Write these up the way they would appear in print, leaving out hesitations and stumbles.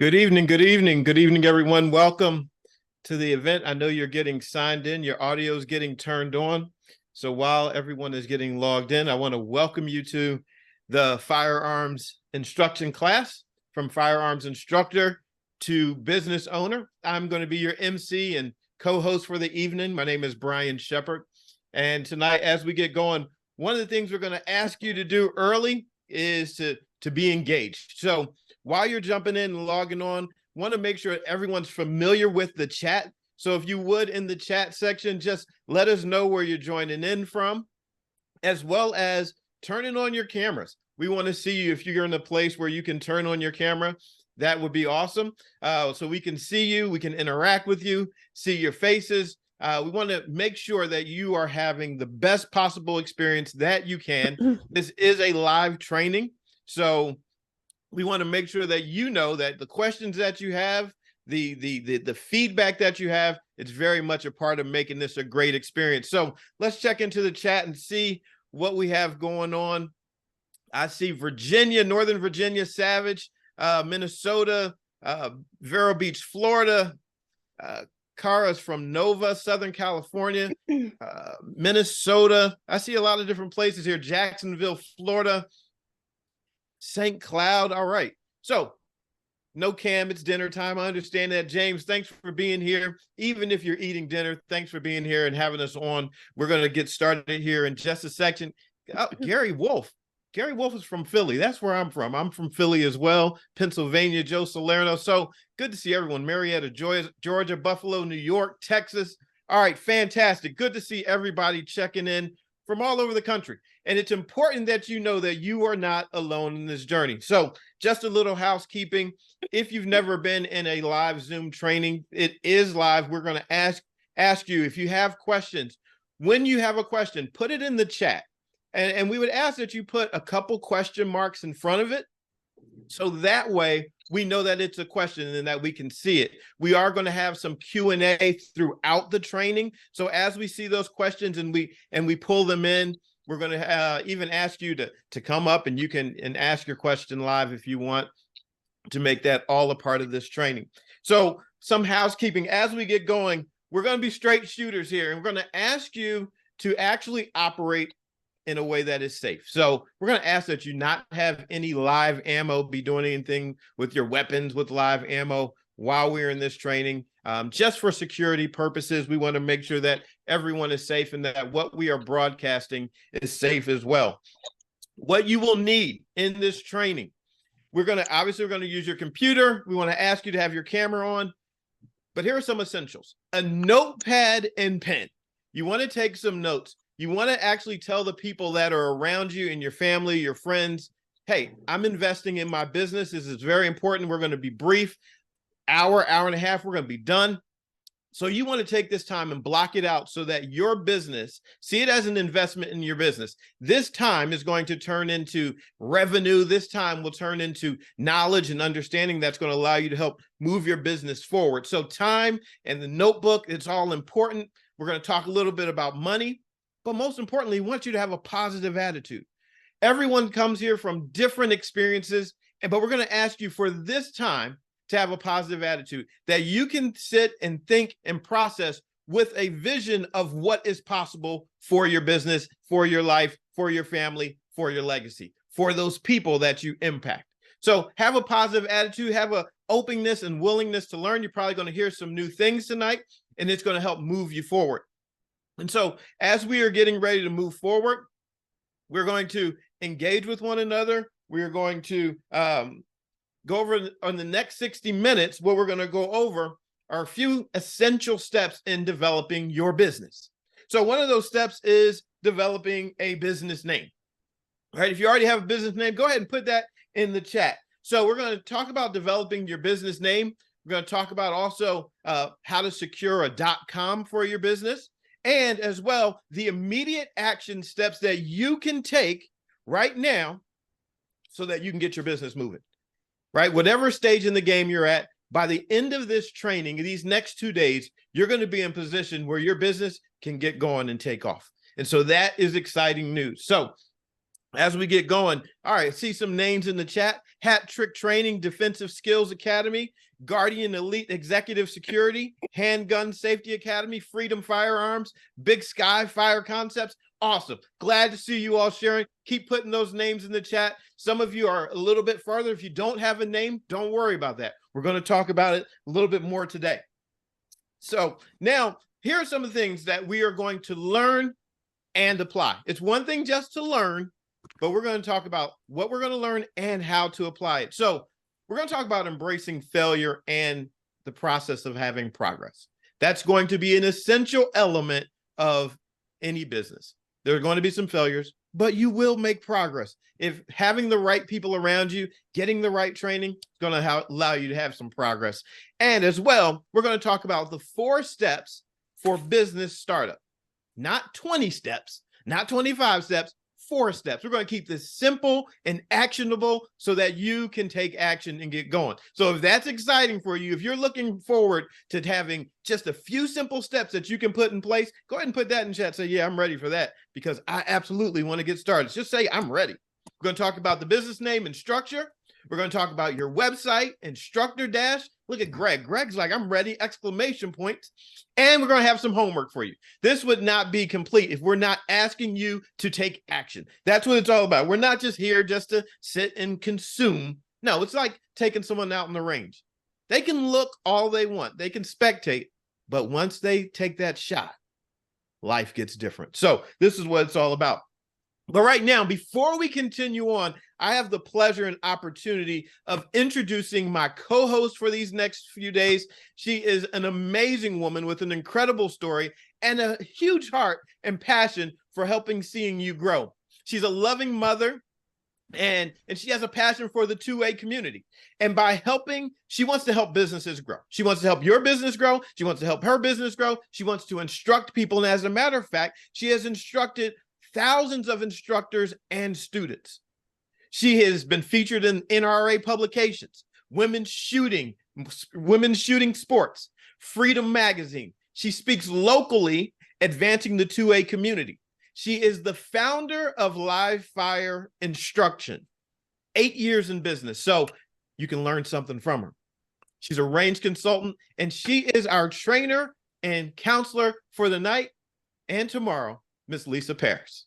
Good evening, good evening, good evening, everyone. Welcome to the event. I know you're getting signed in, your audio is getting turned on. So while everyone is getting logged in, I want to welcome you to the Firearms Instruction class, from Firearms Instructor to Business Owner. I'm going to be your MC and co-host for the evening. My name is Brian Shepard. And tonight, as we get going, one of the things we're going to ask you to do early is to be engaged. So while you're jumping in and logging on, want to make sure everyone's familiar with the chat. So if you would, in the chat section, just let us know where you're joining in from, as well as turning on your cameras. We want to see you. If you're in a place where you can turn on your camera, that would be awesome. So we can see you, we can interact with you, see your faces. We want to make sure that you are having the best possible experience that you can. This is a live training, so we want to make sure that you know that the questions that you have, the feedback that you have, it's very much a part of making this a great experience. So let's check into the chat and see what we have going on. I see Virginia, Northern Virginia, Savage, Minnesota, Vero Beach, Florida, Cara's from Nova, Southern California, Minnesota. I see a lot of different places here. Jacksonville, Florida, St. Cloud. All right. So no Cam, it's dinner time. I understand that. James, thanks for being here. Even if you're eating dinner, thanks for being here and having us on. We're going to get started here in just a second. Oh, Gary Wolf. Gary Wolf is from Philly. That's where I'm from. I'm from Philly as well. Pennsylvania, Joe Salerno. So good to see everyone. Marietta, Georgia, Buffalo, New York, Texas. All right, fantastic. Good to see everybody checking in from all over the country. And it's important that you know that you are not alone in this journey. So just a little housekeeping. If you've never been in a live Zoom training, it is live. We're going to ask you if you have questions. When you have a question, put it in the chat. And we would ask that you put a couple question marks in front of it. So that way we know that it's a question and that we can see it. We are going to have some Q&A throughout the training. So as we see those questions and we pull them in, we're going to even ask you to come up and you can ask your question live if you want, to make that all a part of this training. So some housekeeping as we get going. We're going to be straight shooters here, and we're going to ask you to actually operate in a way that is safe. So we're going to ask that you not have any live ammo, be doing anything with your weapons with live ammo while we're in this training. Just for security purposes, we want to make sure that everyone is safe and that what we are broadcasting is safe as well. What you will need in this training, we're going to use your computer. We want to ask you to have your camera on, but here are some essentials: a notepad and pen. You want to take some notes. You want to actually tell the people that are around you and your family, your friends, hey, I'm investing in my business. This is very important. We're going to be brief. Hour and a half, we're going to be done. So you want to take this time and block it out so that your business, see it as an investment in your business. This time is going to turn into revenue. This time will turn into knowledge and understanding that's going to allow you to help move your business forward. So time and the notebook, it's all important. We're going to talk a little bit about money, but most importantly, we want you to have a positive attitude. Everyone comes here from different experiences, but we're going to ask you for this time to have a positive attitude, that you can sit and think and process with a vision of what is possible for your business, for your life, for your family, for your legacy, for those people that you impact. So have a positive attitude, have an openness and willingness to learn. You're probably going to hear some new things tonight, and it's going to help move you forward. And so as we are getting ready to move forward, we're going to engage with one another. We are going to go over on the next 60 minutes. What we're going to go over are a few essential steps in developing your business. So one of those steps is developing a business name. All right, if you already have a business name, go ahead and put that in the chat. So we're going to talk about developing your business name. We're going to talk about also how to secure a .com for your business, and as well, the immediate action steps that you can take right now so that you can get your business moving. Right? Whatever stage in the game you're at, by the end of this training, these next 2 days, you're going to be in position where your business can get going and take off. And so that is exciting news. So as we get going. All right, see some names in the chat. Hat Trick Training, Defensive Skills Academy, Guardian Elite Executive Security, Handgun Safety Academy, Freedom Firearms, Big Sky Fire Concepts. Awesome. Glad to see you all sharing. Keep putting those names in the chat. Some of you are a little bit farther. If you don't have a name, don't worry about that. We're going to talk about it a little bit more today. So now, here are some of the things that we are going to learn and apply. It's one thing just to learn, but we're going to talk about what we're going to learn and how to apply it. So we're going to talk about embracing failure and the process of having progress. That's going to be an essential element of any business. There are going to be some failures, but you will make progress. If having the right people around you, getting the right training, is going to allow you to have some progress. And as well, we're going to talk about the 4 steps for business startup. Not 20 steps, not 25 steps, 4 steps. We're going to keep this simple and actionable so that you can take action and get going. So if that's exciting for you, if you're looking forward to having just a few simple steps that you can put in place, go ahead and put that in chat. Say, yeah, I'm ready for that, because I absolutely want to get started. Just say, I'm ready. We're going to talk about the business name and structure. We're going to talk about your website, instructor dash. Look at Greg. Greg's like, I'm ready, exclamation points. And we're going to have some homework for you. This would not be complete if we're not asking you to take action. That's what it's all about. We're not just here just to sit and consume. No, it's like taking someone out in the range. They can look all they want. They can spectate. But once they take that shot, life gets different. So this is what it's all about. But right now, before we continue on, I have the pleasure and opportunity of introducing my co-host for these next few days. She is an amazing woman with an incredible story and a huge heart and passion for helping seeing you grow. She's a loving mother, and she has a passion for the 2A community. And by helping, she wants to help businesses grow. She wants to help your business grow. She wants to help her business grow. She wants to instruct people. And as a matter of fact, she has instructed thousands of instructors and students. She has been featured in NRA publications, Women's Shooting Sports, Freedom Magazine. She speaks locally, advancing the 2A community. She is the founder of Live Fire Instruction, 8 years in business. So you can learn something from her. She's a range consultant, and she is our trainer and counselor for the night and tomorrow, Miss Lisa Paris.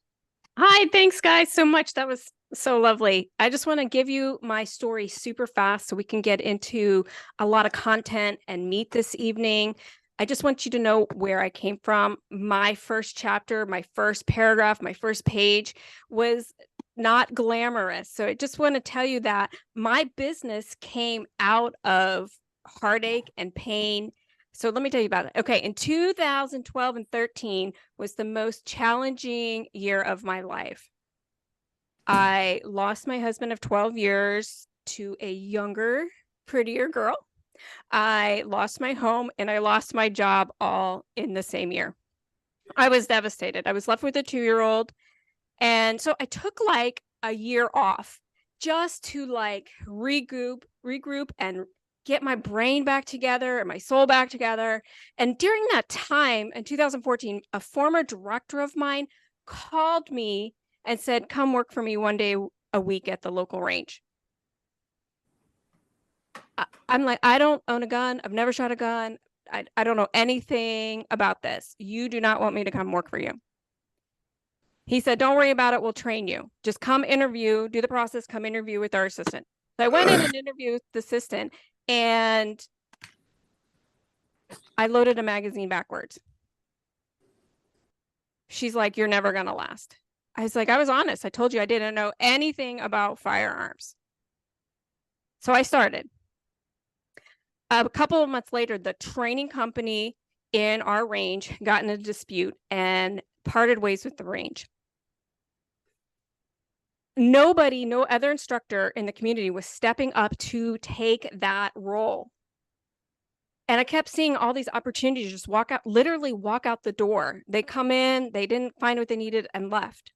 Hi, thanks guys so much. That was so lovely. I just want to give you my story super fast so we can get into a lot of content and meet this evening. I just want you to know where I came from. My first chapter, my first paragraph, my first page was not glamorous. So I just want to tell you that my business came out of heartache and pain. So let me tell you about it. Okay, in 2012 and 13 was the most challenging year of my life. I lost my husband of 12 years to a younger, prettier girl. I lost my home and I lost my job all in the same year. I was devastated. I was left with a 2-year-old. And so I took like a year off just to like regroup and get my brain back together and my soul back together. And during that time in 2014, a former director of mine called me and said, come work for me one day a week at the local range. I'm like, I don't own a gun. I've never shot a gun. I don't know anything about this. You do not want me to come work for you. He said, don't worry about it. We'll train you. Just come interview, do the process, come interview with our assistant. So I went in and interviewed the assistant, and I loaded a magazine backwards. She's like, you're never going to last. I was like, I was honest. I told you I didn't know anything about firearms. So I started. A couple of months later, the training company in our range got in a dispute and parted ways with the range. Nobody, no other instructor in the community was stepping up to take that role. And I kept seeing all these opportunities just walk out, literally walk out the door. They come in, they didn't find what they needed and left.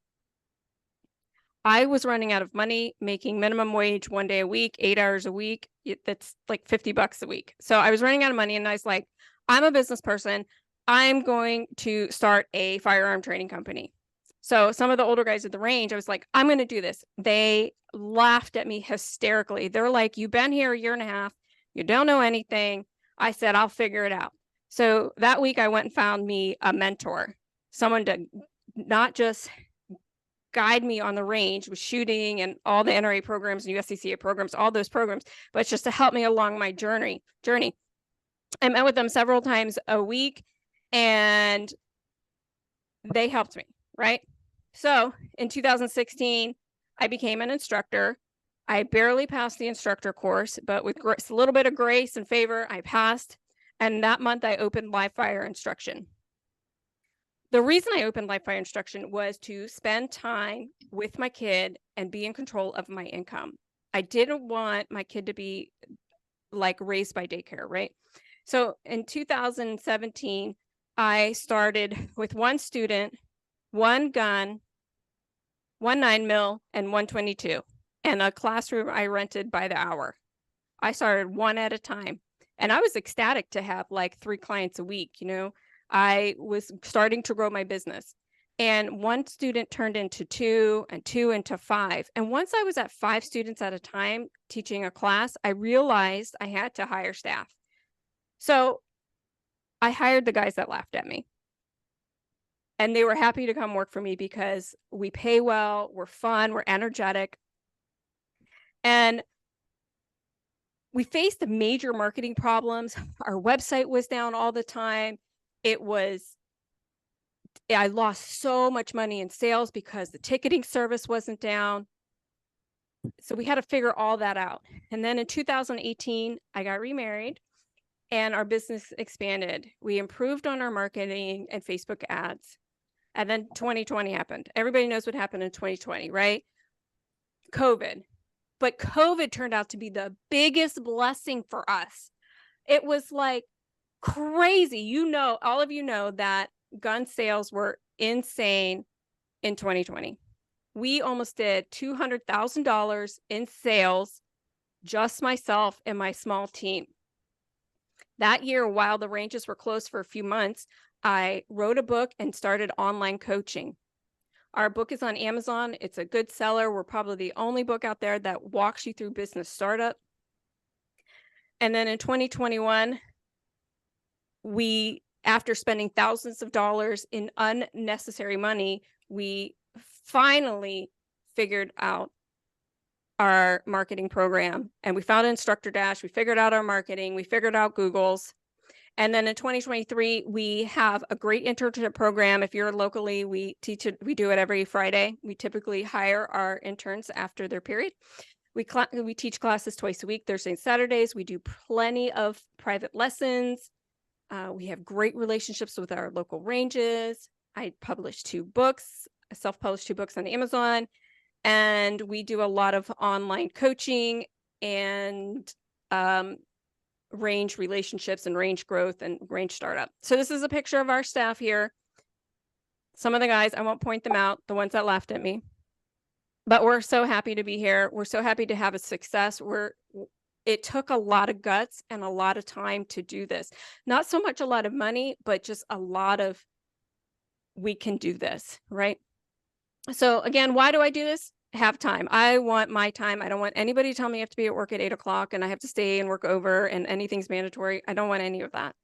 I was running out of money, making minimum wage 1 day a week, 8 hours a week. That's like $50 a week. So I was running out of money, and I was like, I'm a business person. I'm going to start a firearm training company. So some of the older guys at the range, I was like, I'm going to do this. They laughed at me hysterically. They're like, you've been here a year and a half. You don't know anything. I said, I'll figure it out. So that week I went and found me a mentor, someone to not just guide me on the range with shooting and all the NRA programs and USCCA programs, all those programs, but it's just to help me along my journey. I met with them several times a week and they helped me, right? So in 2016, I became an instructor. I barely passed the instructor course, but with a little bit of grace and favor, I passed. And that month I opened live fire instruction. The reason I opened live fire instruction was to spend time with my kid and be in control of my income. I didn't want my kid to be like raised by daycare, right? So in 2017, I started with one student, one gun, one 9mm, and 122, and a classroom I rented by the hour. I started one at a time, and I was ecstatic to have like 3 clients a week. You know, I was starting to grow my business, and one student turned into 2 and 2 into 5. And once I was at 5 students at a time teaching a class, I realized I had to hire staff. So I hired the guys that laughed at me. And they were happy to come work for me because we pay well, we're fun, we're energetic. And we faced major marketing problems. Our website was down all the time. I lost so much money in sales because the ticketing service wasn't down. So we had to figure all that out. And then in 2018, I got remarried and our business expanded. We improved on our marketing and Facebook ads. And then 2020 happened. Everybody knows what happened in 2020, right? COVID. But COVID turned out to be the biggest blessing for us. It was like crazy. You know, all of you know that gun sales were insane in 2020. We almost did $200,000 in sales, just myself and my small team. That year, while the ranges were closed for a few months, I wrote a book and started online coaching. Our book is on Amazon. It's a good seller. We're probably the only book out there that walks you through business startup. And then in 2021, after spending thousands of dollars in unnecessary money, we finally figured out our marketing program. And we found Instructor Dash. We figured out our marketing. We figured out Google's. And then in 2023, we have a great internship program. If you're locally, we teach it. We do it every Friday. We typically hire our interns after their period. We teach classes twice a week, Thursdays and Saturdays. We do plenty of private lessons. We have great relationships with our local ranges. I published 2 books, I self-published 2 books on Amazon, and we do a lot of online coaching and range relationships and range growth and range startup. So this is a picture of our staff here. Some of the guys, I won't point them out, the ones that laughed at me, but we're so happy to be here. We're so happy to have a success. It took a lot of guts and a lot of time to do this. Not so much a lot of money, but just a lot of, we can do this, right? So again, why do I do this? Have time. I want my time. I don't want anybody to tell me I have to be at work at 8 o'clock and I have to stay and work over and anything's mandatory. I don't want any of that.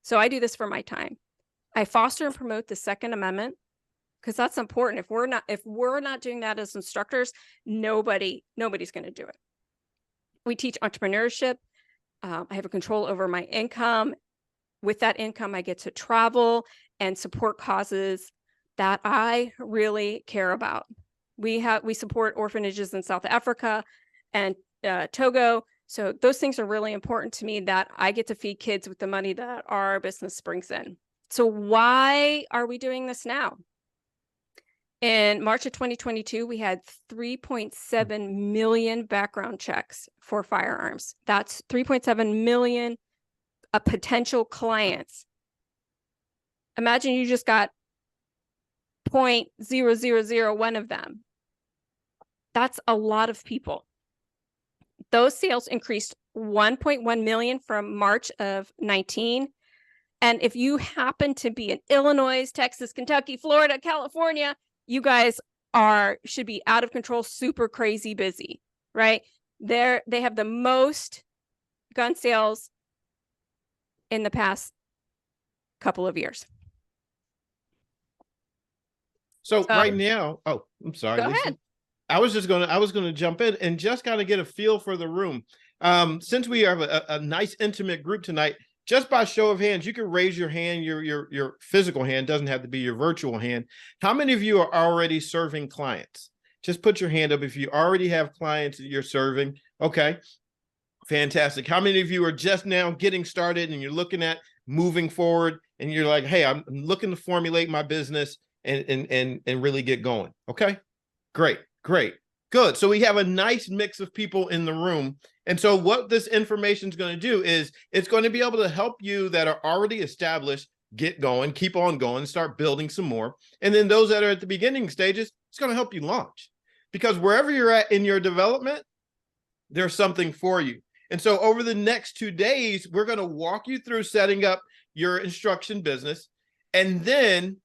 So I do this for my time. I foster and promote the Second Amendment because that's important. If we're not doing that as instructors, nobody's going to do it. We teach entrepreneurship. I have a control over my income. With that income, I get to travel and support causes that I really care about. We support orphanages in South Africa and Togo. So those things are really important to me, that I get to feed kids with the money that our business brings in. So why are we doing this now? In March of 2022, we had 3.7 million background checks for firearms. That's 3.7 million potential clients. Imagine you just got 0.0001 of them. That's a lot of people. Those sales increased 1.1 million from March of 19. And if you happen to be in Illinois, Texas, Kentucky, Florida, California, you guys should be out of control, super crazy busy, right? They have the most gun sales in the past couple of years. So right now, oh, I'm sorry, Go Lisa. ahead. I was going to jump in and just kind of get a feel for the room. Since we have a nice intimate group tonight, just by show of hands, you can raise your hand, your physical hand, doesn't have to be your virtual hand. How many of you are already serving clients? Just put your hand up if you already have clients that you're serving. Okay, fantastic. How many of you are just now getting started and you're looking at moving forward and you're like, hey, I'm looking to formulate my business and really get going? Okay, great, good. So we have a nice mix of people in the room. And so what this information is going to do is it's going to be able to help you that are already established get going, keep on going, start building some more. And then those that are at the beginning stages, it's going to help you launch. Because wherever you're at in your development, there's something for you. And so over the next 2 days, we're going to walk you through setting up your instruction business. And then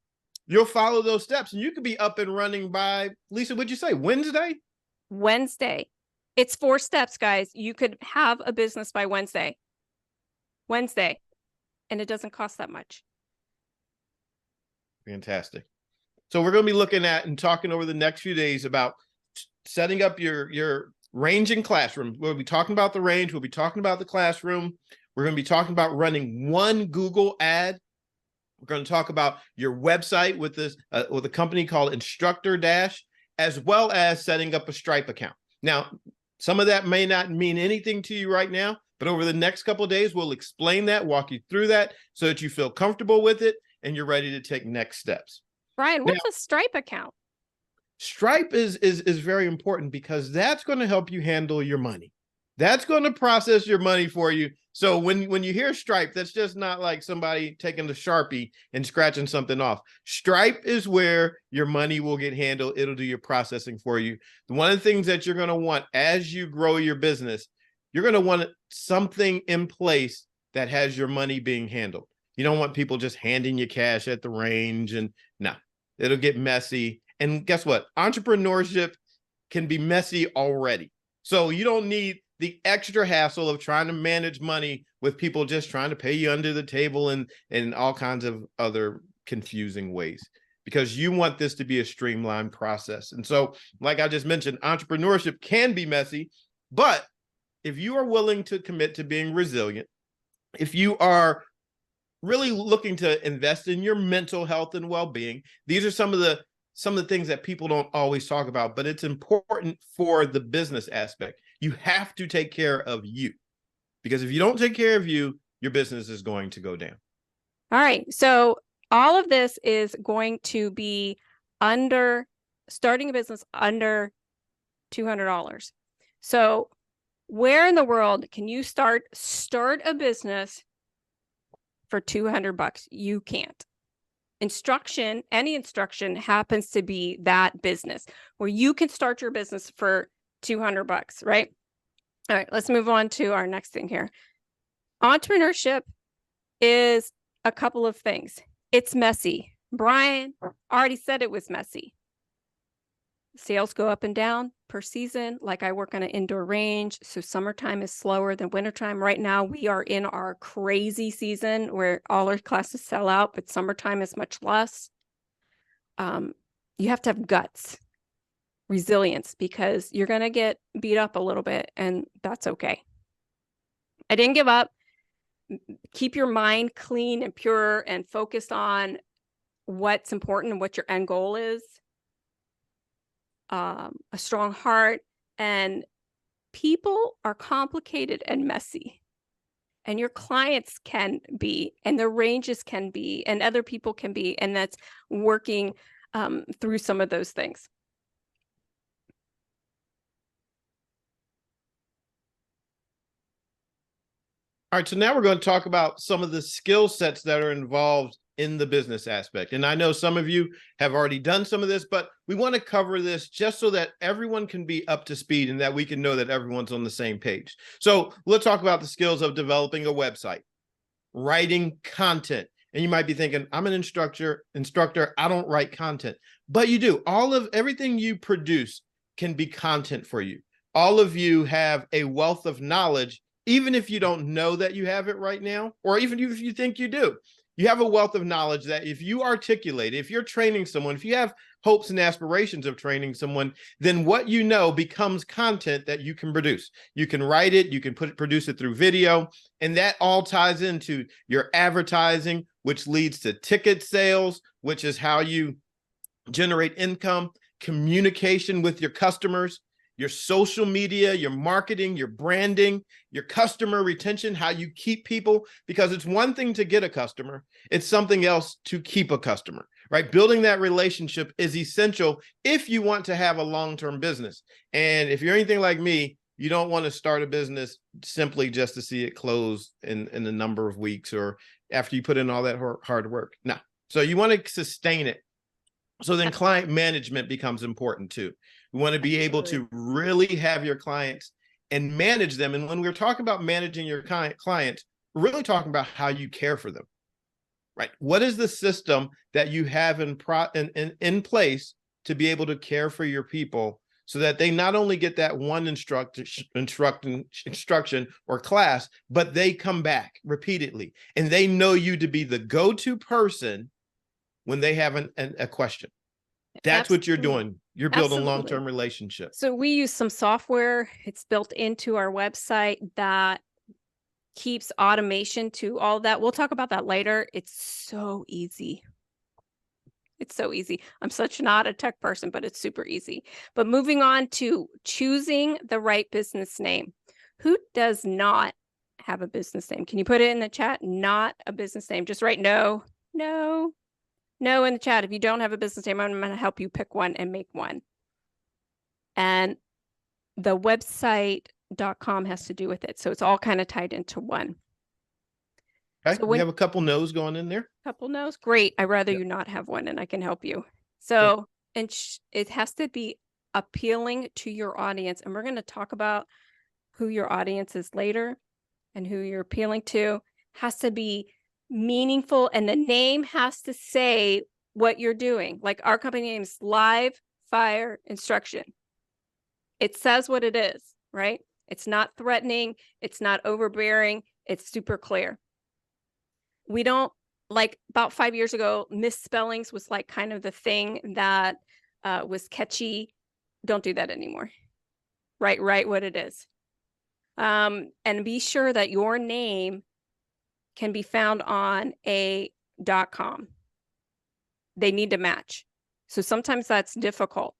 you'll follow those steps and you could be up and running by, Lisa, what'd you say, Wednesday? Wednesday. It's 4 steps, guys. You could have a business by Wednesday. And it doesn't cost that much. Fantastic. So we're going to be looking at and talking over the next few days about setting up your range in classroom. We'll be talking about the range. We'll be talking about the classroom. We're going to be talking about running one Google ad. We're going to talk about your website with a company called Instructor Dash, as well as setting up a Stripe account. Now, some of that may not mean anything to you right now, but over the next couple of days, we'll explain that, walk you through that so that you feel comfortable with it and you're ready to take next steps. Brian, what's a Stripe account? Stripe is very important because that's going to help you handle your money. That's going to process your money for you. So when you hear Stripe, that's just not like somebody taking the Sharpie and scratching something off. Stripe is where your money will get handled. It'll do your processing for you. One of the things that you're going to want as you grow your business, you're going to want something in place that has your money being handled. You don't want people just handing you cash at the range, and no, it'll get messy. And guess what? Entrepreneurship can be messy already. So you don't need the extra hassle of trying to manage money with people just trying to pay you under the table and all kinds of other confusing ways, because you want this to be a streamlined process. And so, like I just mentioned, entrepreneurship can be messy, but if you are willing to commit to being resilient, if you are really looking to invest in your mental health and well-being, these are some of the things that people don't always talk about, but it's important for the business aspect. You have to take care of you, because if you don't take care of you, your business is going to go down. All right. So all of this is going to be starting a business under $200. So where in the world can you start a business for $200? You can't. Any instruction happens to be that business where you can start your business for $200, right? All right, let's move on to our next thing here. Entrepreneurship is a couple of things. It's messy. Brian already said it was messy. Sales go up and down per season. Like, I work on an indoor range, so summertime is slower than wintertime. Right now, we are in our crazy season where all our classes sell out, but summertime is much less. You have to have guts, resilience, because you're going to get beat up a little bit, and that's okay. I didn't give up. Keep your mind clean and pure and focused on what's important and what your end goal is. A strong heart, and people are complicated and messy, and your clients can be, and their ranges can be, and other people can be, and that's working through some of those things. All right, so now we're going to talk about some of the skill sets that are involved in the business aspect. And I know some of you have already done some of this, but we want to cover this just so that everyone can be up to speed and that we can know that everyone's on the same page. So let's talk about the skills of developing a website, writing content. And you might be thinking, I'm an instructor, I don't write content. But you do. Everything you produce can be content for you. All of you have a wealth of knowledge, even if you don't know that you have it right now, or even if you think you do. You have a wealth of knowledge that if you articulate, if you're training someone, if you have hopes and aspirations of training someone, then what you know becomes content that you can produce. You can write it, you can produce it through video, and that all ties into your advertising, which leads to ticket sales, which is how you generate income, communication with your customers, your social media, your marketing, your branding, your customer retention, how you keep people, because it's one thing to get a customer, it's something else to keep a customer, right? Building that relationship is essential if you want to have a long-term business. And if you're anything like me, you don't want to start a business simply just to see it close in a number of weeks or after you put in all that hard work. No. So you want to sustain it. So then client management becomes important too. We want to be able to really have your clients and manage them. And when we're talking about managing your clients, we're really talking about how you care for them, right? What is the system that you have in place to be able to care for your people so that they not only get that one instruction or class, but they come back repeatedly and they know you to be the go-to person when they have a question. That's what you're doing. You're building long-term relationships. So we use some software. It's built into our website that keeps automation to all that. We'll talk about that later. It's so easy. It's so easy. I'm such not a tech person, but it's super easy. But moving on to choosing the right business name. Who does not have a business name? Can you put it in the chat? Not a business name. Just write no in the chat. If you don't have a business name, I'm going to help you pick one and make one. And the website.com has to do with it. So it's all kind of tied into one. Okay. So we have a couple no's going in there. Couple no's. Great. I'd rather you not have one and I can help you. So, and it has to be appealing to your audience. And we're going to talk about who your audience is later and who you're appealing to. Has to be meaningful, and the name has to say what you're doing. Like our company name is Live Fire Instruction. It says what it is, right? It's not threatening. It's not overbearing. It's super clear. We don't, like about 5 years ago, misspellings was like kind of the thing that was catchy. Don't do that anymore. Write what it is. And be sure that your name can be found on a .com. They need to match. So sometimes that's difficult.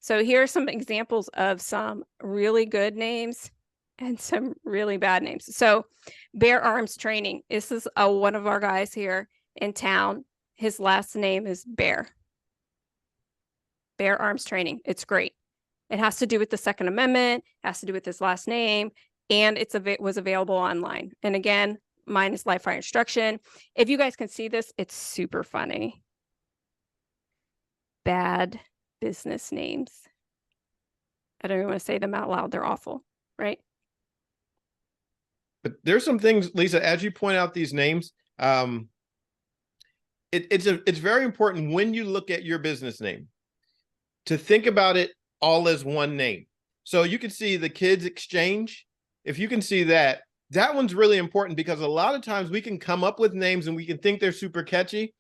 So here are some examples of some really good names and some really bad names. So Bear Arms Training. This is one of our guys here in town. His last name is Bear. Bear Arms Training. It's great. It has to do with the Second Amendment, has to do with his last name, and it was available online. And again, mine is Live Fire Instruction. If you guys can see this, it's super funny. Bad business names. I don't even want to say them out loud. They're awful, right? But there's some things, Lisa, as you point out these names, it's very important when you look at your business name to think about it all as one name. So you can see the Kids Exchange. If you can see that, that one's really important because a lot of times we can come up with names and we can think they're super catchy,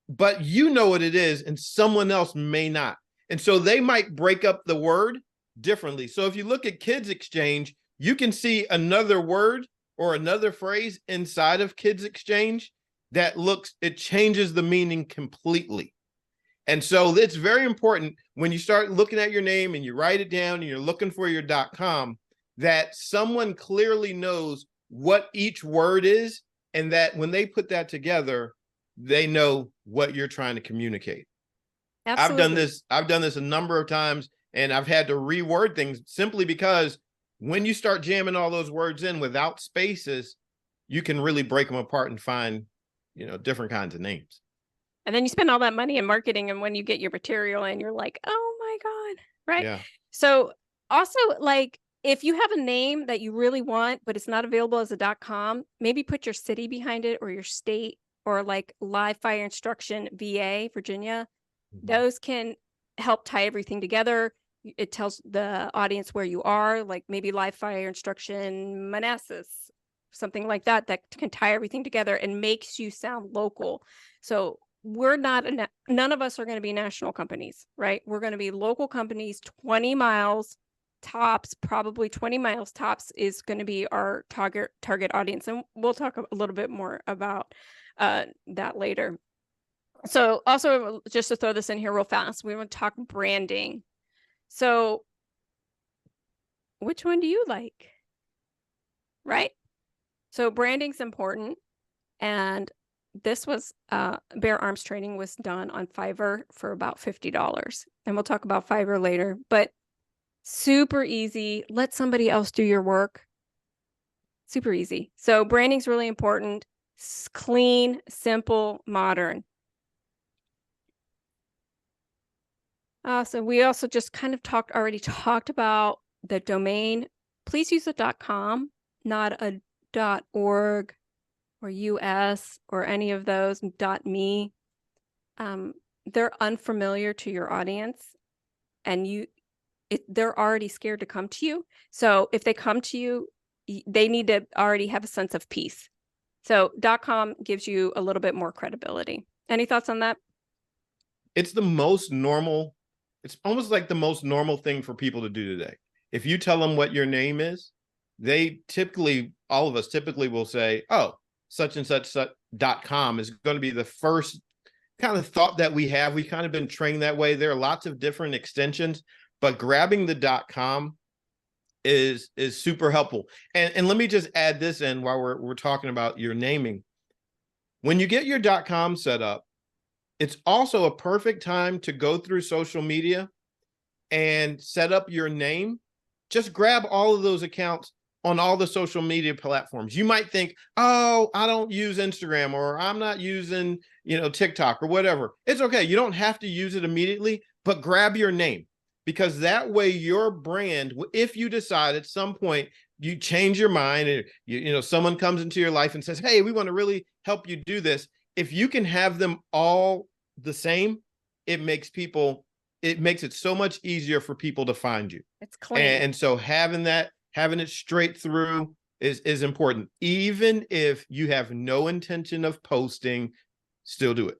but you know what it is and someone else may not. And so they might break up the word differently. So if you look at Kids Exchange, you can see another word or another phrase inside of Kids Exchange that it changes the meaning completely. And so it's very important when you start looking at your name and you write it down and you're looking for your .com, that someone clearly knows what each word is, and that when they put that together, they know what you're trying to communicate. Absolutely. I've done this a number of times, and I've had to reword things simply because when you start jamming all those words in without spaces, you can really break them apart and find, different kinds of names. And then you spend all that money in marketing, and when you get your material and you're like, oh my God, right? Yeah. So also, like, if you have a name that you really want, but it's not available as a .com, maybe put your city behind it or your state, or like Live Fire Instruction, VA, Virginia. Those can help tie everything together. It tells the audience where you are, like maybe live fire instruction, Manassas, something like that, that can tie everything together and makes you sound local. So we're not, none of us are going to be national companies, right? We're going to be local companies, 20 miles tops, probably 20 miles tops is going to be our target audience. And we'll talk a little bit more about that later. So also, just to throw this in here real fast, we want to talk branding. So which one do you like? Right? So branding's important. And this was Bear Arms training was done on Fiverr for about $50. And we'll talk about Fiverr later, but super easy. Let somebody else do your work. Super easy. So branding's really important. Clean, simple, modern. So we also just kind of already talked about the domain. Please use a .com, not a .org or US or any of those, .me. They're unfamiliar to your audience, and they're already scared to come to you. So if they come to you, they need to already have a sense of peace. So .com gives you a little bit more credibility. Any thoughts on that? It's the most normal. It's almost like the most normal thing for people to do today. If you tell them what your name is, they typically, all of us typically will say, oh, such and such .com is going to be the first kind of thought that we have. We've kind of been trained that way. There are lots of different extensions, but grabbing the .com is super helpful. And let me just add this in while we're talking about your naming. When you get your .com set up, it's also a perfect time to go through social media and set up your name. Just grab all of those accounts on all the social media platforms. You might think, oh, I don't use Instagram, or I'm not using, TikTok or whatever. It's okay. You don't have to use it immediately, but grab your name, because that way your brand, if you decide at some point you change your mind, and someone comes into your life and says, hey, we want to really help you do this. If you can have them all the same, it makes it so much easier for people to find you. It's clean. And so having it straight through is important. Even if you have no intention of posting, still do it.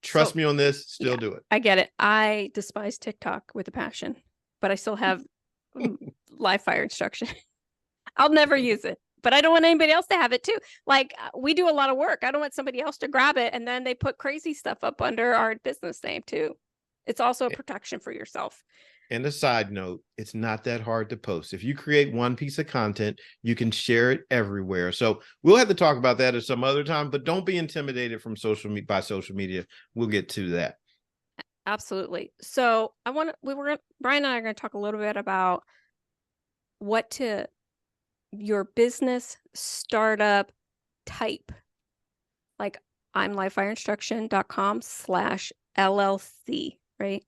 Trust me on this, still do it. I get it. I despise TikTok with a passion, but I still have live fire instruction. I'll never use it. But I don't want anybody else to have it too. Like, we do a lot of work. I don't want somebody else to grab it and then they put crazy stuff up under our business name too. It's also a protection for yourself. And a side note, it's not that hard to post. If you create one piece of content, you can share it everywhere. So we'll have to talk about that at some other time, but don't be intimidated from by social media. We'll get to that. Absolutely. So Brian and I are going to talk a little bit about your business startup type. Like, I'm livefireinstruction.com/LLC, right?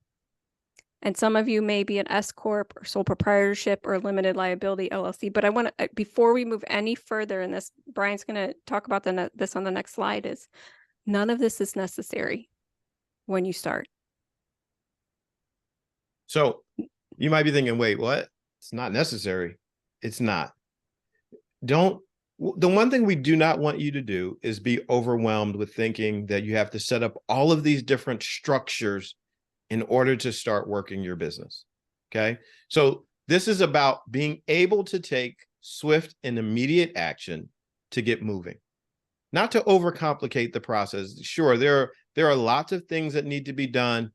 And some of you may be an S Corp or sole proprietorship or limited liability LLC. But I want to, before we move any further in this, Brian's going to talk about this on the next slide, is none of this is necessary when you start. So you might be thinking, wait, what? It's not necessary. It's not. The one thing we do not want you to do is be overwhelmed with thinking that you have to set up all of these different structures in order to start working your business. Okay. So this is about being able to take swift and immediate action to get moving, not to overcomplicate the process. Sure, there are lots of things that need to be done,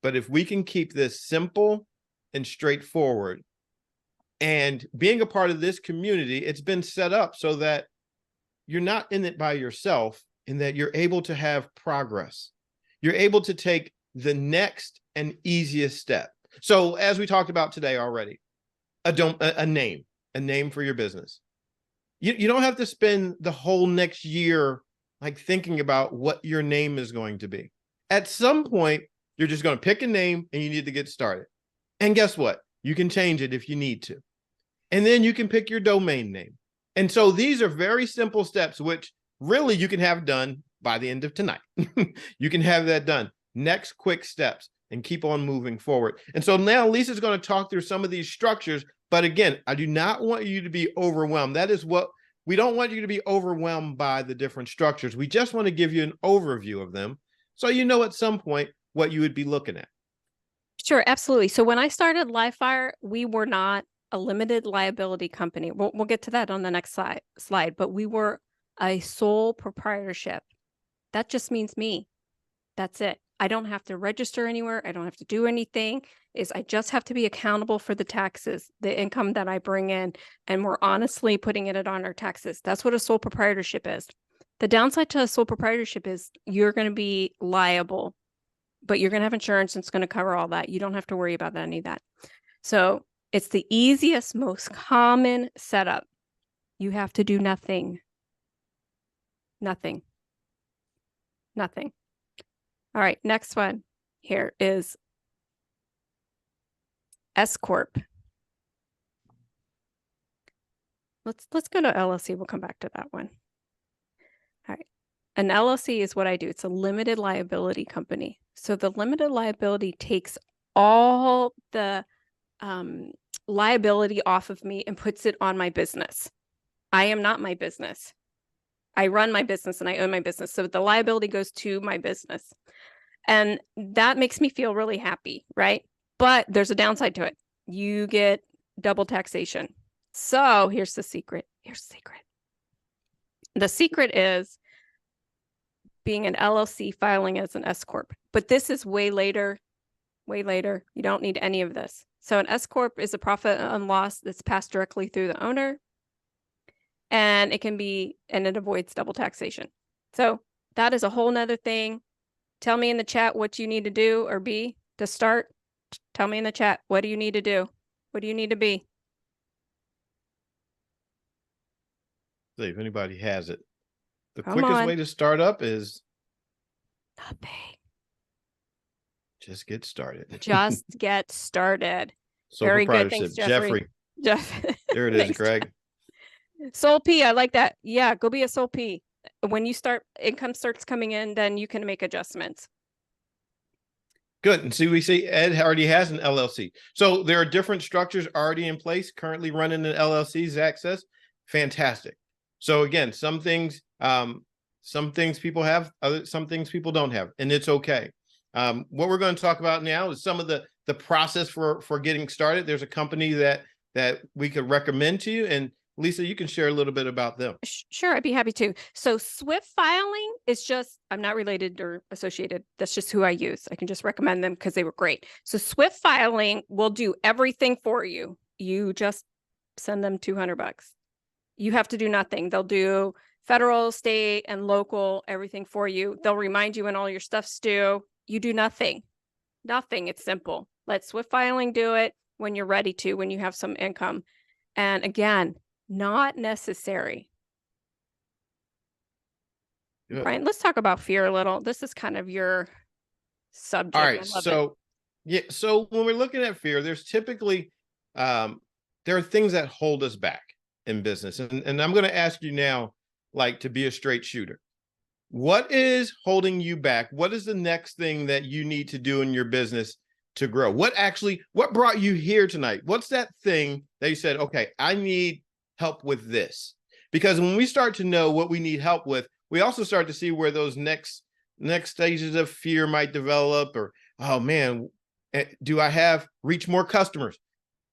but if we can keep this simple and straightforward, and being a part of this community, it's been set up so that you're not in it by yourself, and that you're able to have progress. You're able to take the next and easiest step. So as we talked about today already, a name for your business. You don't have to spend the whole next year like thinking about what your name is going to be. At some point, you're just going to pick a name and you need to get started. And guess what? You can change it if you need to. And then you can pick your domain name. And so these are very simple steps, which really you can have done by the end of tonight. You can have that done. Next quick steps. and keep on moving forward. And so now Lisa's going to talk through some of these structures. But again, I do not want you to be overwhelmed. That is what we don't want you to be overwhelmed by the different structures. We just want to give you an overview of them so you know at some point what you would be looking at. Sure, absolutely. So when I started Livefire, we were not a limited liability company. We'll get to that on the next slide, but we were a sole proprietorship. That just means me. That's it. I don't have to register anywhere. I don't have to do anything. I just have to be accountable for the taxes, the income that I bring in, and we're honestly putting it on our taxes. That's what a sole proprietorship is. The downside to a sole proprietorship is you're going to be liable, but you're going to have insurance and it's going to cover all that. You don't have to worry about any of that. So it's the easiest, most common setup. You have to do nothing. Nothing. Nothing. All right, next one here is S Corp. Let's go to LLC. We'll come back to that one. All right. An LLC is what I do. It's a limited liability company. So the limited liability takes all the liability off of me and puts it on my business. I am not my business. I run my business and I own my business. So the liability goes to my business. And that makes me feel really happy, right? But there's a downside to it. You get double taxation. So here's the secret. Here's the secret. The secret is being an LLC filing as an S Corp. But this is way later, way later. You don't need any of this. So an S Corp is a profit and loss that's passed directly through the owner. And it avoids double taxation. So that is a whole nother thing. Tell me in the chat what you need to do or be to start. Tell me in the chat, what do you need to do? What do you need to be? See if anybody has it. The Come quickest on. way to start up is Nothing. just get started. Just get started. Sole Very good. proprietorship. Thanks, Jeffrey. There it is, Thanks, Greg. Sole P, I like that. Yeah, go be a Sole P. When income starts coming in, then you can make adjustments. Good. And we see Ed already has an LLC. So there are different structures already in place, currently running an LLC, Zach says. Fantastic. So again, some things people have, some things people don't have, and it's okay. What we're going to talk about now is some of the process for getting started. There's a company that we could recommend to you, and Lisa, you can share a little bit about them. Sure, I'd be happy to. So Swift Filing is just, I'm not related or associated. That's just who I use. I can just recommend them because they were great. So Swift Filing will do everything for you. You just send them $200. You have to do nothing. They'll do federal, state, and local, everything for you. They'll remind you when all your stuff's due. You do nothing. Nothing. It's simple. Let Swift Filing do it when you're ready to, when you have some income. And again, not necessary. Good. Brian, let's talk about fear a little. This is kind of your subject. All right. So when we're looking at fear, there's typically there are things that hold us back in business. And I'm going to ask you now, like, to be a straight shooter. What is holding you back? What is the next thing that you need to do in your business to grow? What brought you here tonight? What's that thing that you said, okay, I need help with this? Because when we start to know what we need help with, we also start to see where those next stages of fear might develop, or, oh man, do I reach more customers?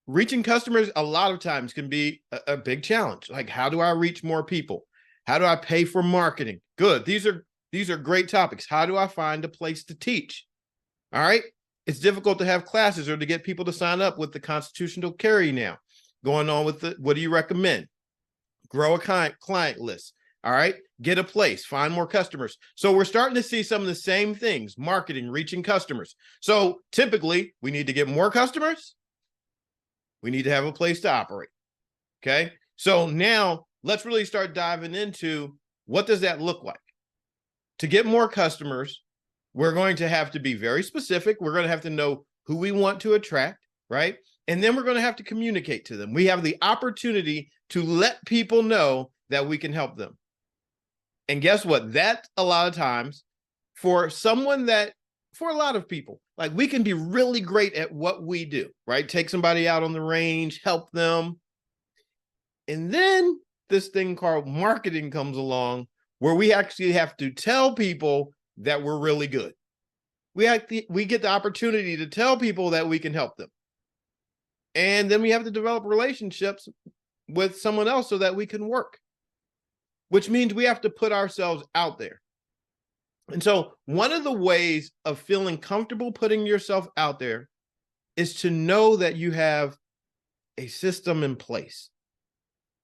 Reaching customers a lot of times can be a big challenge. Like, how do I reach more people? How do I pay for marketing? Good. These are great topics. How do I find a place to teach? All right. It's difficult to have classes or to get people to sign up with the constitutional carry now going on with what do you recommend? Grow a client list. All right. Get a place, find more customers. So we're starting to see some of the same things, marketing, reaching customers. So typically we need to get more customers. We need to have a place to operate. Okay. So now let's really start diving into what does that look like? To get more customers, we're going to have to be very specific. We're going to have to know who we want to attract, right? And then we're going to have to communicate to them. We have the opportunity to let people know that we can help them. And guess what? That a lot of times for a lot of people, Like we can be really great at what we do, right? Take somebody out on the range, help them. And then this thing called marketing comes along where we actually have to tell people that we're really good. We get the opportunity to tell people that we can help them. And then we have to develop relationships with someone else so that we can work, which means we have to put ourselves out there. And so one of the ways of feeling comfortable putting yourself out there is to know that you have a system in place.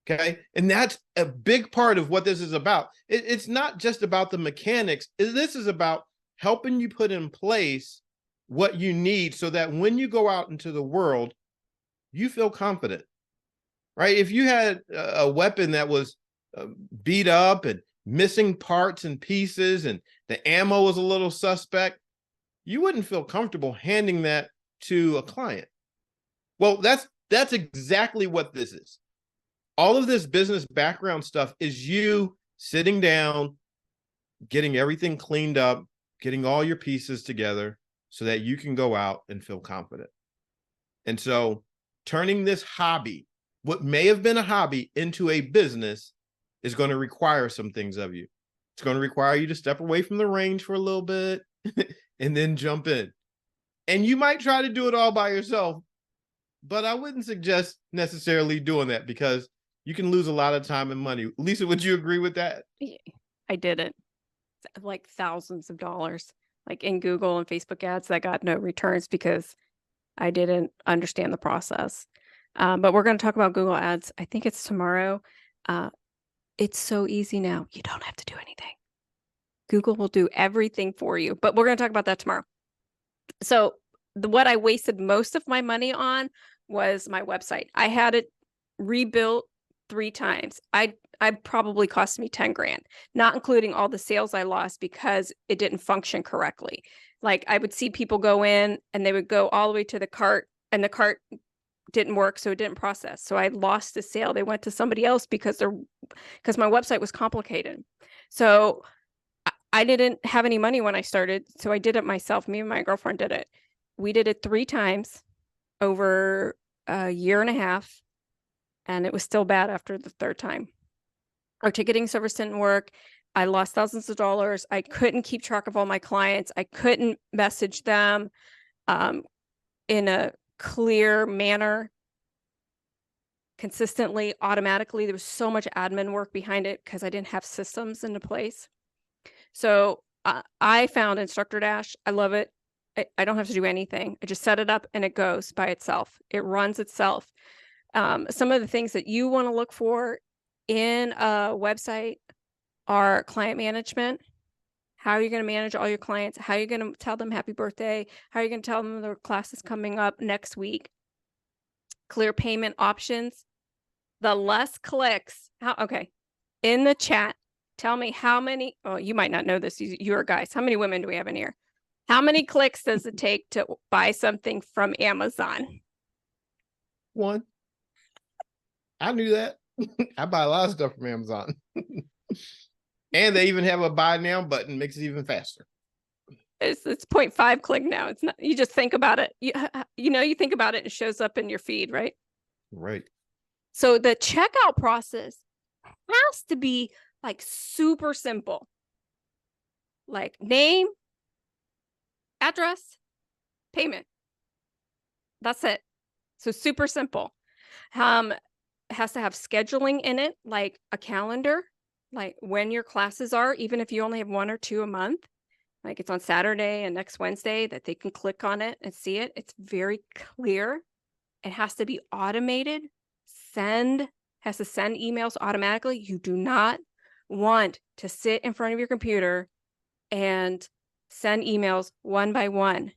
Okay. And that's a big part of what this is about. It's not just about the mechanics. This is about helping you put in place what you need so that when you go out into the world, you feel confident, right? If you had a weapon that was beat up and missing parts and pieces and the ammo was a little suspect, you wouldn't feel comfortable handing that to a client. Well, that's exactly what this is. All of this business background stuff is you sitting down, getting everything cleaned up, getting all your pieces together so that you can go out and feel confident. And so turning this hobby, what may have been a hobby, into a business is going to require some things of you. It's going to require you to step away from the range for a little bit and then jump in. And you might try to do it all by yourself, but I wouldn't suggest necessarily doing that because you can lose a lot of time and money. Lisa, would you agree with that? I didn't. Like thousands of dollars, like in Google and Facebook ads that got no returns because I didn't understand the process. But we're going to talk about Google ads. I think it's tomorrow. It's so easy now. You don't have to do anything. Google will do everything for you, but we're going to talk about that tomorrow. So what I wasted most of my money on was my website. I had it rebuilt 3 times. I probably cost me 10 grand, not including all the sales I lost because it didn't function correctly. Like I would see people go in and they would go all the way to the cart and the cart didn't work. So it didn't process. So I lost the sale. They went to somebody else because my website was complicated. So I didn't have any money when I started. So I did it myself. Me and my girlfriend did it. We did it 3 times over a year and a half. And it was still bad after the 3rd time. Our ticketing service didn't work. I lost thousands of dollars. I couldn't keep track of all my clients. I couldn't message them in a clear manner, consistently, automatically. There was so much admin work behind it because I didn't have systems into place. So I found Instructor Dash. I love it. I don't have to do anything. I just set it up and it goes by itself. It runs itself. Some of the things that you want to look for in a website are client management. How are you going to manage all your clients? How are you going to tell them happy birthday? How are you going to tell them their class is coming up next week? Clear payment options. The less clicks. Okay. In the chat, tell me how many, oh, you might not know this. You're guys. How many women do we have in here? How many clicks does it take to buy something from Amazon? 1. I knew that. I buy a lot of stuff from Amazon. And they even have a buy now button, makes it even faster. It's 0.5 click now. It's not, you just think about it. You think about it and it shows up in your feed, right? Right. So the checkout process has to be like super simple. Like name, address, payment. That's it. So super simple. It has to have scheduling in it, like a calendar, like when your classes are, even if you only have 1 or 2 a month, like it's on Saturday and next Wednesday, that they can click on it and see it. It's very clear. It has to be automated. Has to send emails automatically. You do not want to sit in front of your computer and send emails one by one.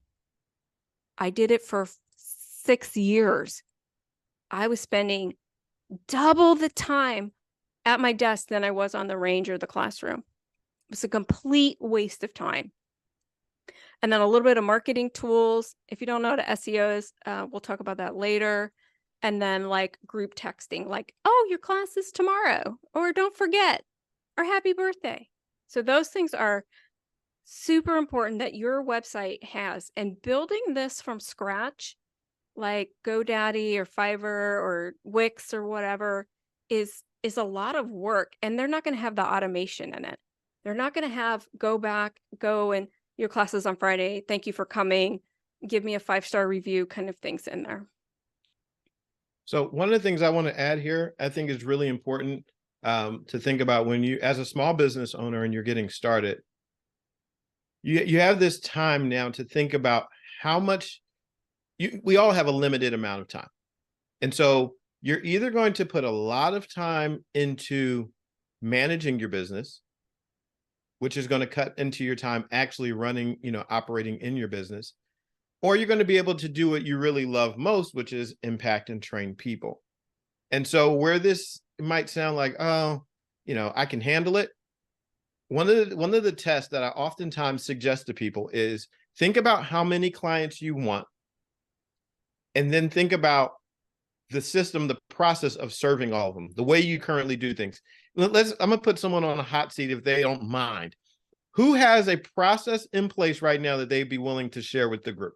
I did it for 6 years. I was spending double the time at my desk than I was on the range or the classroom. It was a complete waste of time. And then a little bit of marketing tools. If you don't know what SEO is, we'll talk about that later. And then like group texting, like, oh, your class is tomorrow, or don't forget, or happy birthday. So those things are super important that your website has, and building this from scratch, like GoDaddy or Fiverr or Wix or whatever, is a lot of work, and they're not going to have the automation in it. They're not going to have go and your class is on Friday. Thank you for coming. Give me a 5-star review kind of things in there. So one of the things I want to add here, I think is really important to think about when you, as a small business owner and you're getting started, you have this time now to think about how much we all have a limited amount of time. And so you're either going to put a lot of time into managing your business, which is going to cut into your time actually running, operating in your business, or you're going to be able to do what you really love most, which is impact and train people. And so where this might sound like, oh, I can handle it. One of the tests that I oftentimes suggest to people is think about how many clients you want, and then think about the system, the process of serving all of them, the way you currently do things. I'm going to put someone on a hot seat if they don't mind. Who has a process in place right now that they'd be willing to share with the group?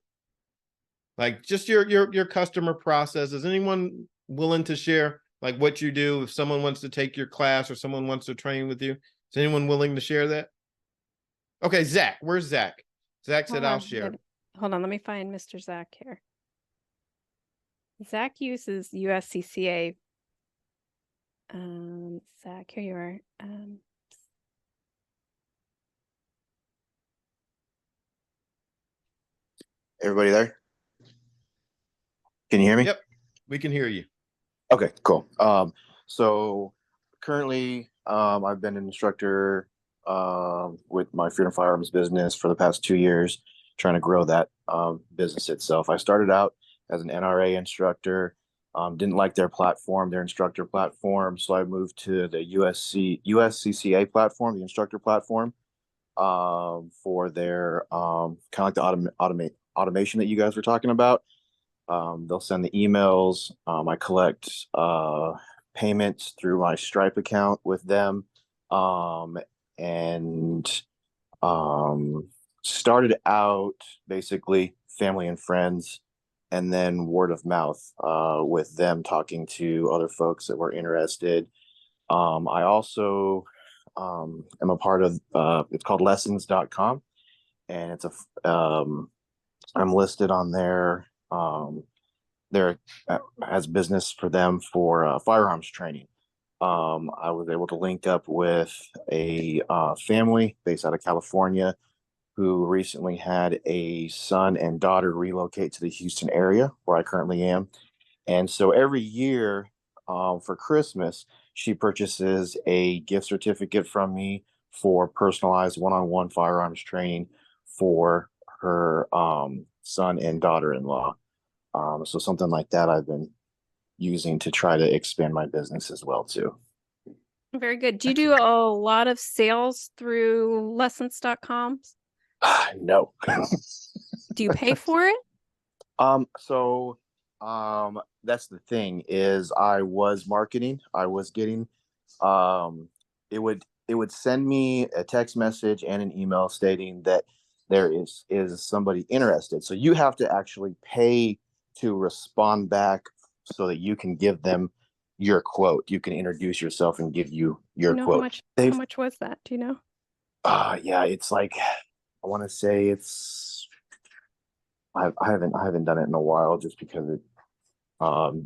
Like just your customer process. Is anyone willing to share like what you do if someone wants to take your class or someone wants to train with you? Is anyone willing to share that? Okay, Zach, where's Zach? Zach said I'll share. Hold on, let me find Mr. Zach here. Zach uses USCCA. Zach, here you are. Everybody there? Can you hear me? Yep, we can hear you. Okay, cool. So currently, I've been an instructor with my Freedom Firearms business for the past 2 years, trying to grow that business itself. I started out as an NRA instructor, didn't like their platform, their instructor platform, so I moved to the USCCA platform, the instructor platform, for their kind of like the automation that you guys were talking about. They'll send the emails. I collect payments through my Stripe account with them, and started out basically family and friends, and then word of mouth with them talking to other folks that were interested. I also am a part of it's called lessons.com, and it's I'm listed on there as business for them for firearms training. I was able to link up with a family based out of California who recently had a son and daughter relocate to the Houston area where I currently am. And so every year for Christmas, she purchases a gift certificate from me for personalized one-on-one firearms training for her son and daughter-in-law. So something like that I've been using to try to expand my business as well too. Very good. Do you do a lot of sales through lessons.com? No. Do you pay for it? So that's the thing is I was marketing. I was getting it would send me a text message and an email stating that there is somebody interested. So you have to actually pay to respond back so that you can give them your quote. You can introduce yourself and give you your quote. How much was that? Do you know? Yeah, it's like I want to say it's I haven't done it in a while just because it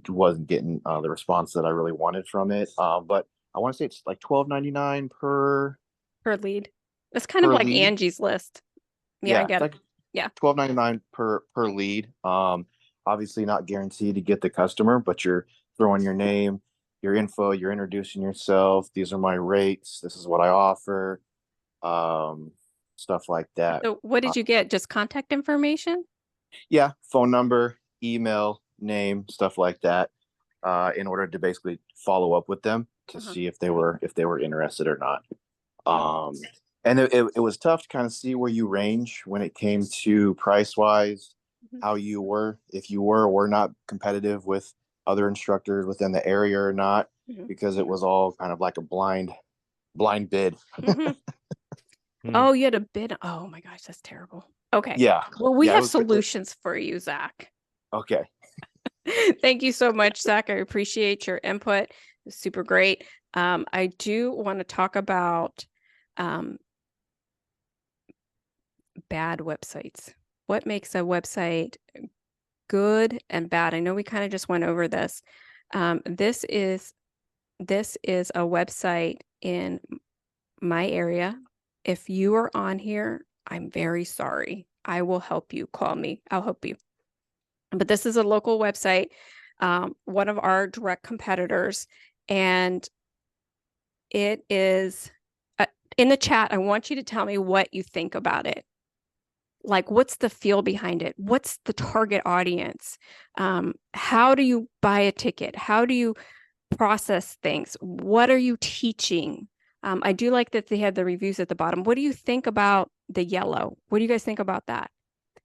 wasn't getting the response that I really wanted from it. But I want to say it's like $12.99 per lead. It's kind of like lead. Angie's List. Yeah, I get it. Yeah, $12.99 per lead. Obviously not guaranteed to get the customer, but you're throwing your name, your info, you're introducing yourself. These are my rates. This is what I offer. Stuff like that. So what did you get? Just contact information? Yeah, phone number, email, name, stuff like that, in order to basically follow up with them to see if they were interested or not. And it was tough to kind of see where you range when it came to price wise, how you were, if you were or were not competitive with other instructors within the area or not, because it was all kind of like a blind bid. Oh, you had a bid. Oh my gosh, that's terrible. Okay. Yeah. Well, we Yeah, it have was solutions for you, Zach. okay. Thank you so much, Zach. I appreciate your input. It's super great. I do want to talk about bad websites. What makes a website good and bad? I know we kind of just went over this. This is a website in my area. If you are on here, I'm very sorry. I will help you. Call me. I'll help you. But this is a local website, one of our direct competitors, and it is in the chat. I want you to tell me what you think about it. Like, what's the feel behind it? What's the target audience? How do you buy a ticket? How do you process things? What are you teaching? I do like that they have the reviews at the bottom. What do you think about the yellow? What do you guys think about that?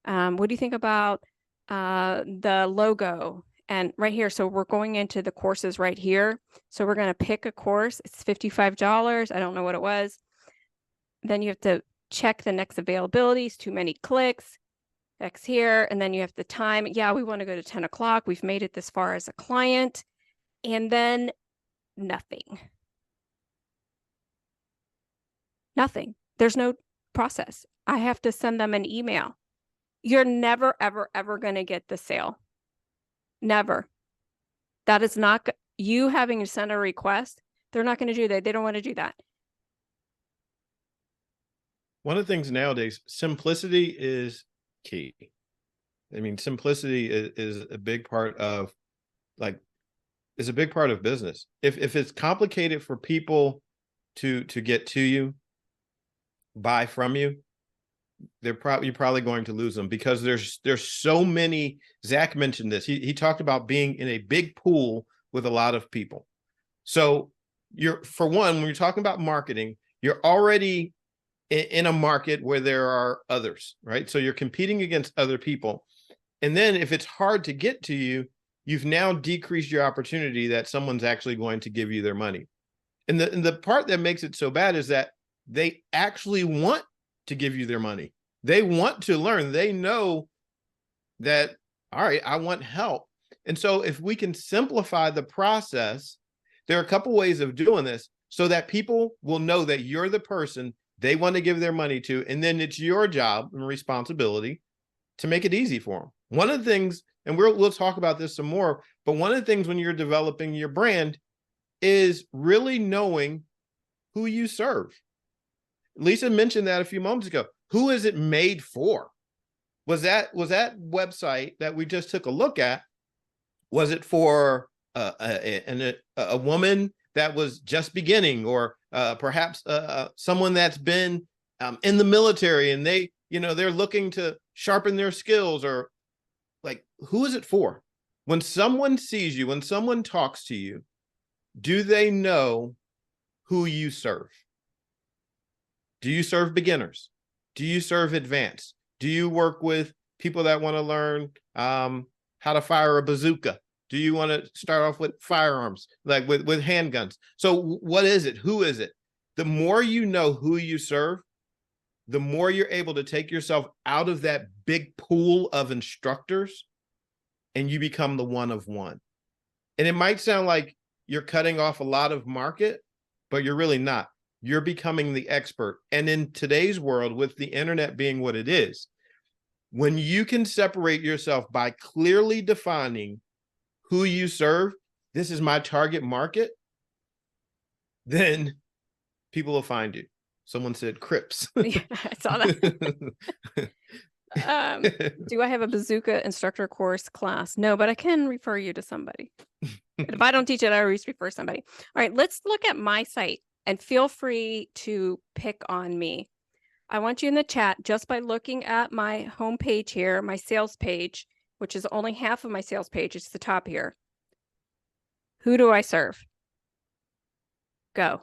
What do you think about the logo? And right here, so we're going into the courses right here. So we're going to pick a course. It's $55. I don't know what it was. Then you have to check the next availabilities, too many clicks, X here. And then you have the time. Yeah, we want to go to 10 o'clock. We've made it this far as a client. And then nothing. Nothing. There's no process. I have to send them an email. You're never, ever, ever going to get the sale. Never. That is not you having to send a request. They're not going to do that. They don't want to do that. One of the things nowadays, simplicity is key. I mean, simplicity is a big part of business. If it's complicated for people to get to you, buy from you, you're probably going to lose them, because there's so many. Zach mentioned this. He talked about being in a big pool with a lot of people. So for one, when you're talking about marketing, you're already in a market where there are others, right? So you're competing against other people. And then if it's hard to get to you, you've now decreased your opportunity that someone's actually going to give you their money. And the part that makes it so bad is that they actually want to give you their money. They want to learn. They know that, all right, I want help. And so if we can simplify the process, there are a couple ways of doing this so that people will know that you're the person they want to give their money to. And then it's your job and responsibility to make it easy for them. One of the things, and we'll talk about this some more, but one of the things when you're developing your brand is really knowing who you serve. Lisa mentioned that a few moments ago. Who is it made for? Was that website that we just took a look at, was it for a woman that was just beginning, or perhaps someone that's been in the military and they're looking to sharpen their skills, or like, who is it for? When someone sees you, when someone talks to you, do they know who you serve? Do you serve beginners? Do you serve advanced? Do you work with people that want to learn how to fire a bazooka? Do you want to start off with firearms, like with handguns? So what is it? Who is it? The more you know who you serve, the more you're able to take yourself out of that big pool of instructors, and you become the one of one. And it might sound like you're cutting off a lot of market, but you're really not. You're becoming the expert. And in today's world, with the internet being what it is, when you can separate yourself by clearly defining who you serve, this is my target market, then people will find you. Someone said Crips. Yeah, I saw that. Do I have a bazooka instructor course class? No, but I can refer you to somebody. If I don't teach it, I always refer somebody. All right, let's look at my site, and feel free to pick on me. I want you in the chat, just by looking at my homepage here, my sales page, which is only half of my sales page. It's the top here. Who do I serve? Go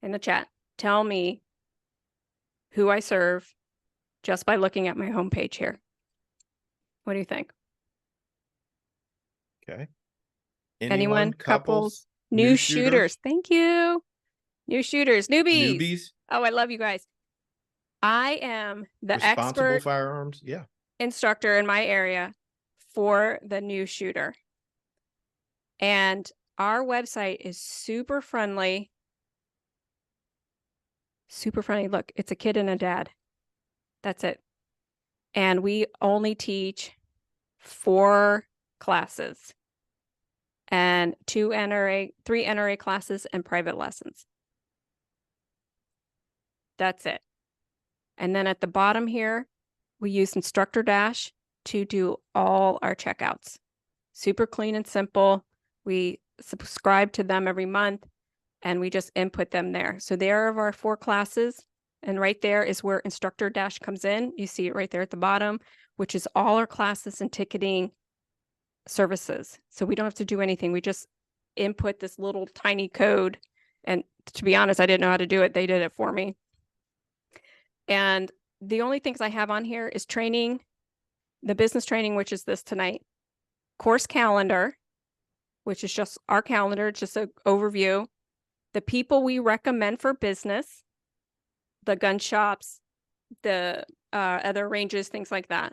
in the chat. Tell me who I serve just by looking at my homepage here. What do you think? Okay. Anyone? Couples? New shooters. Thank you. New shooters. Newbies. Newbies. Oh, I love you guys. I am the Responsible expert firearms. Yeah. instructor in my area for the new shooter. And our website is super friendly. Super friendly. Look, it's a kid and a dad. That's it. And we only teach 4 classes and 3 NRA classes and private lessons. That's it. And then at the bottom here, we use Instructor Dash to do all our checkouts. Super clean and simple. We subscribe to them every month and we just input them there. So there are our 4 classes. And right there is where Instructor Dash comes in. You see it right there at the bottom, which is all our classes and ticketing services. So we don't have to do anything. We just input this little tiny code. And to be honest, I didn't know how to do it. They did it for me. And the only things I have on here is training, the business training, which is this tonight, course calendar, which is just our calendar, just an overview, the people we recommend for business, the gun shops, the other ranges, things like that.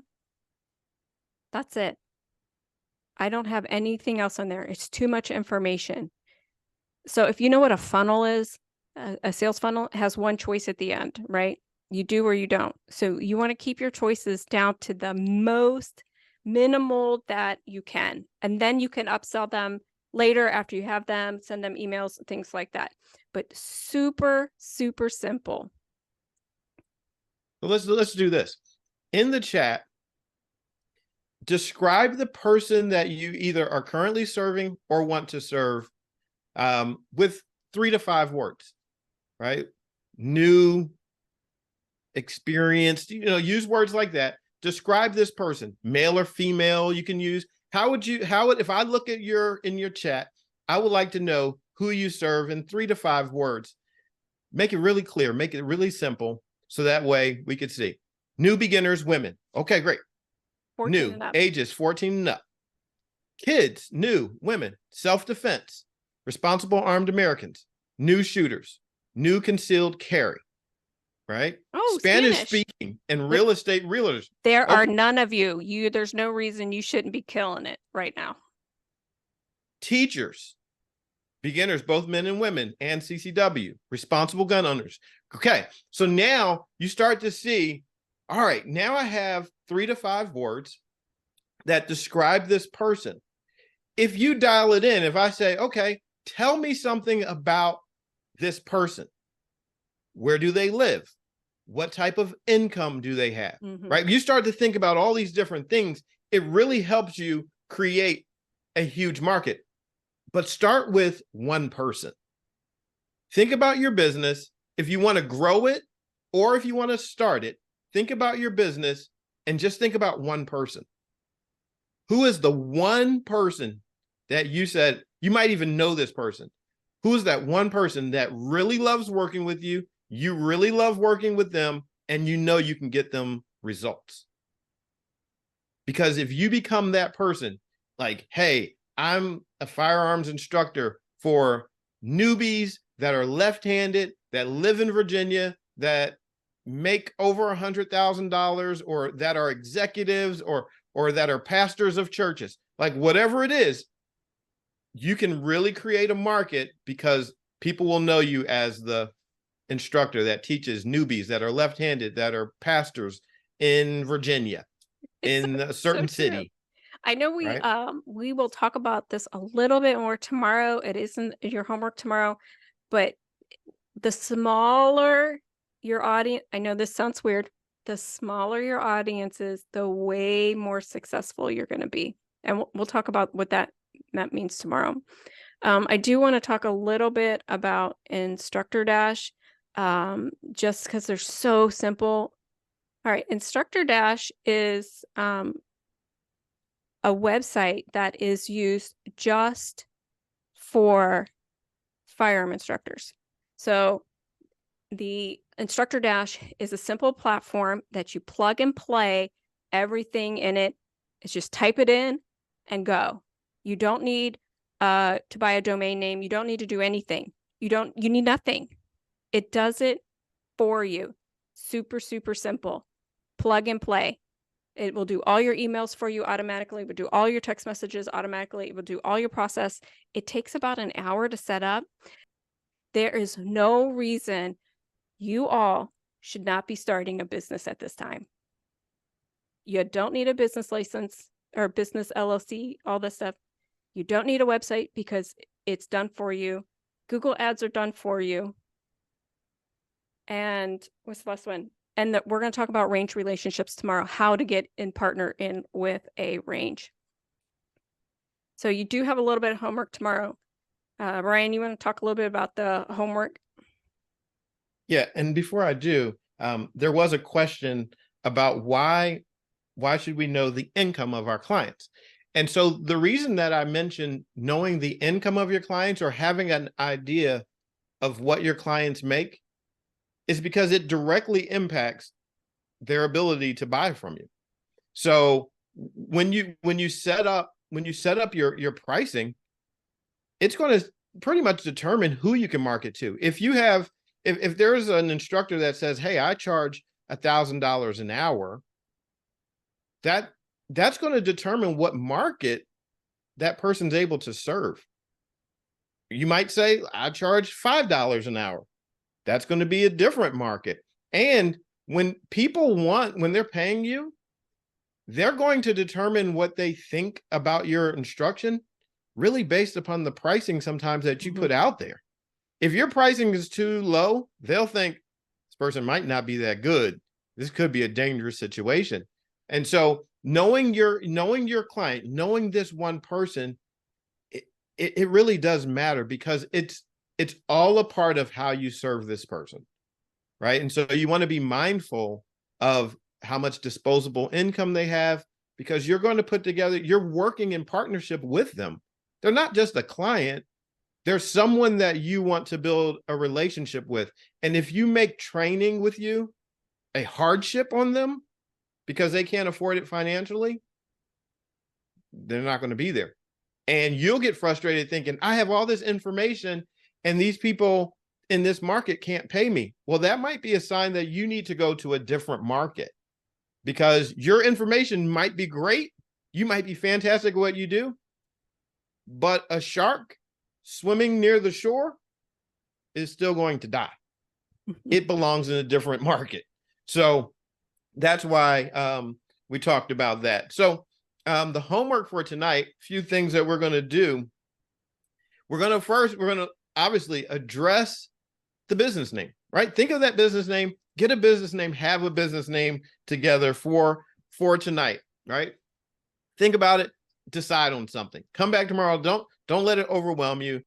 That's it. I don't have anything else on there. It's too much information. So if you know what a funnel is, a sales funnel has one choice at the end, right? You do or you don't. So you want to keep your choices down to the most minimal that you can. And then you can upsell them later after you have them, send them emails, things like that. But super, super simple. Well, let's do this. In the chat, describe the person that you either are currently serving or want to serve with 3 to 5 words, right? New, experienced, use words like that. Describe this person, male or female. You can use, if I look at in your chat, I would like to know who you serve in 3 to 5 words. Make it really clear, make it really simple. So that way we could see. New beginners, women. Okay, great. New, ages 14 and up. Kids, new, women, self-defense, responsible armed Americans, new shooters, new concealed carry, right? Oh, Spanish speaking and real estate realtors. There are none of you. There's no reason you shouldn't be killing it right now. Teachers, beginners, both men and women, and CCW, responsible gun owners. Okay, so now you start to see, all right, now I have 3 to 5 words that describe this person. If you dial it in, if I say, okay, tell me something about this person. Where do they live? What type of income do they have? Right? You start to think about all these different things. It really helps you create a huge market. But start with one person. Think about your business. If you want to grow it or if you want to start it, think about your business and just think about one person. Who is the one person that you said, you might even know this person? Who is that one person that really loves working with you? You really love working with them and you know you can get them results. Because if you become that person, like, hey, I'm a firearms instructor for newbies that are left-handed, that live in Virginia, that make over $100,000 or that are executives or that are pastors of churches, like whatever it is, you can really create a market because people will know you as the instructor that teaches newbies that are left-handed, that are pastors in Virginia, in a certain city. I know we will talk about this a little bit more tomorrow. It isn't your homework tomorrow, but the smaller your audience, I know this sounds weird, the smaller your audience is, the way more successful you're going to be. And we'll talk about what that means tomorrow. I do want to talk a little bit about Instructor Dash, just because they're so simple. All right, Instructor Dash is a website that is used just for firearm instructors. So the Instructor Dash is a simple platform that you plug and play everything in it. It's just type it in and go. You don't need to buy a domain name. You don't need to do anything. You need nothing. It does it for you. Super, super simple. Plug and play. It will do all your emails for you automatically. It will do all your text messages automatically. It will do all your process. It takes about an hour to set up. There is no reason you all should not be starting a business at this time. You don't need a business license or business LLC, all this stuff. You don't need a website because it's done for you. Google ads are done for you. And what's the last one? And that we're going to talk about range relationships tomorrow, how to get in partner in with a range. So you do have a little bit of homework tomorrow. Ryan, you want to talk a little bit about the homework? Yeah, and before I do, there was a question about why should we know the income of our clients? And so the reason that I mentioned knowing the income of your clients or having an idea of what your clients make is because it directly impacts their ability to buy from you. So when you set up your pricing, it's going to pretty much determine who you can market to. If there's an instructor that says, "Hey, I charge $1,000 an hour," that's going to determine what market that person's able to serve. You might say, "I charge $5 an hour." That's going to be a different market. And when they're paying you, they're going to determine what they think about your instruction really based upon the pricing sometimes that you put out there. If your pricing is too low, they'll think this person might not be that good. This could be a dangerous situation. And so knowing your client, knowing this one person, it really does matter because it's all a part of how you serve this person, right? And so you want to be mindful of how much disposable income they have because you're working in partnership with them. They're not just a client. They're someone that you want to build a relationship with. And if you make training with you a hardship on them because they can't afford it financially, they're not going to be there. And you'll get frustrated thinking, I have all this information and these people in this market can't pay me. Well, that might be a sign that you need to go to a different market because your information might be great. You might be fantastic at what you do, but a shark swimming near the shore is still going to die. It belongs in a different market. So that's why we talked about that. So the homework for tonight, a few things that we're going to do. We're going to obviously address the business name, right? Think of that business name, get a business name, have a business name together for tonight, right? Think about it, decide on something. Come back tomorrow. Don't let it overwhelm you.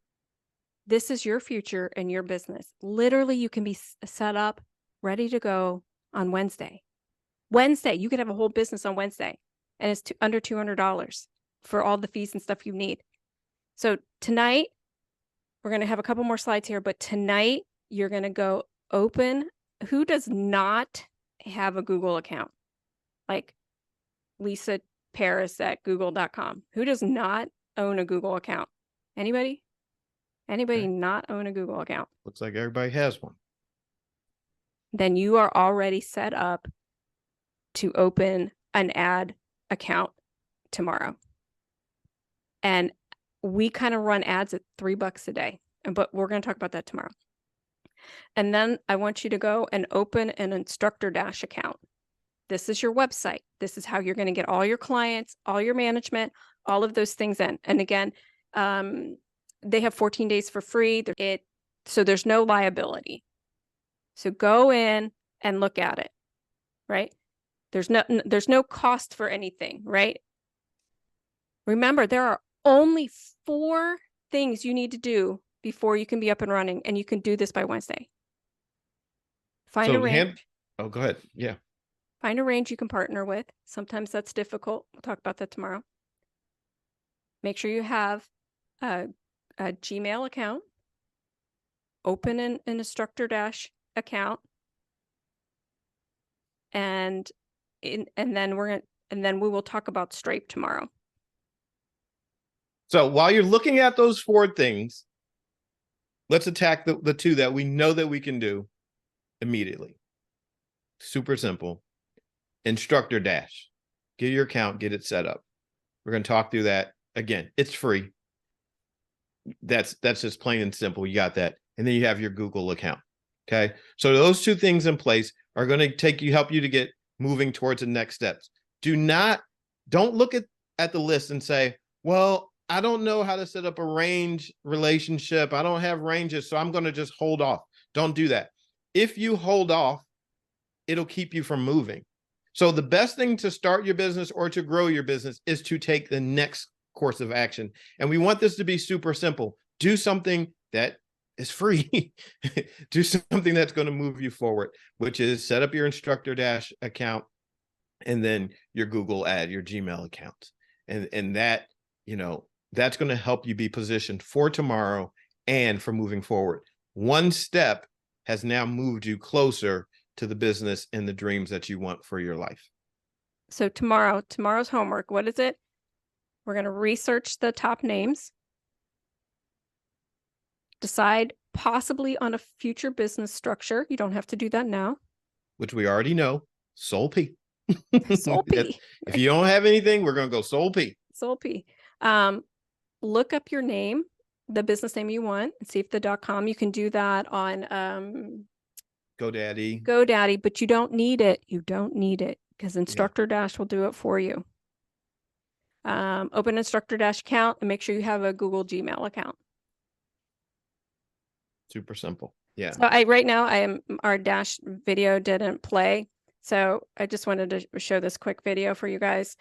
This is your future and your business. Literally, you can be set up, ready to go on Wednesday. You could have a whole business on Wednesday, and it's under $200 for all the fees and stuff you need. So tonight, we're going to have a couple more slides here, but tonight you're going to go open. Who does not have a Google account? Like Lisa Paris at google.com. Who does not own a Google account? Anybody? Anybody not own a Google account? Looks like everybody has one. Then you are already set up to open an ad account tomorrow. And we kind of run ads at $3 a day, but we're going to talk about that tomorrow. And then I want you to go and open an Instructor Dash account. This is your website. This is how you're going to get all your clients, all your management, all of those things in. And again, they have 14 days for free. So there's no liability. So go in and look at it, right? There's no cost for anything, right? Remember, there are only 4 things you need to do before you can be up and running, and you can do this by Wednesday. Find a range. Go ahead. Yeah. Find a range you can partner with. Sometimes that's difficult. We'll talk about that tomorrow. Make sure you have a Gmail account. Open an Instructor Dash account, and then we will talk about Stripe tomorrow. So while you're looking at those 4 things, let's attack the 2 that we know that we can do immediately. Super simple. Instructor dash. Get your account, get it set up. We're going to talk through that. Help it's free. That's just plain and simple. You got that. And then you have your Google account. Okay. So those two things in place are going to help you to get moving towards the next steps. Don't look at the list and say, well, I don't know how to set up a range relationship. I don't have ranges, so I'm going to just hold off. Don't do that. If you hold off, it'll keep you from moving. So the best thing to start your business or to grow your business is to take the next course of action. And we want this to be super simple. Do something that is free. Do something that's going to move you forward, which is set up your instructor dash account and then your Google ad, your Gmail account. And that, that's going to help you be positioned for tomorrow and for moving forward. One step has now moved you closer to the business and the dreams that you want for your life. So tomorrow's homework, what is it? We're going to research the top names, decide possibly on a future business structure. You don't have to do that now. Which we already know, Soul P. Soul P. If you don't have anything, we're going to go Soul P. Soul P. Look up your name, the business name you want, and see if the .com. You can do that on GoDaddy, but you don't need it. You don't need it because Instructor Dash will do it for you. Open Instructor Dash account and make sure you have a Google Gmail account. Super simple. Yeah. So right now our Dash video didn't play. So I just wanted to show this quick video for you guys.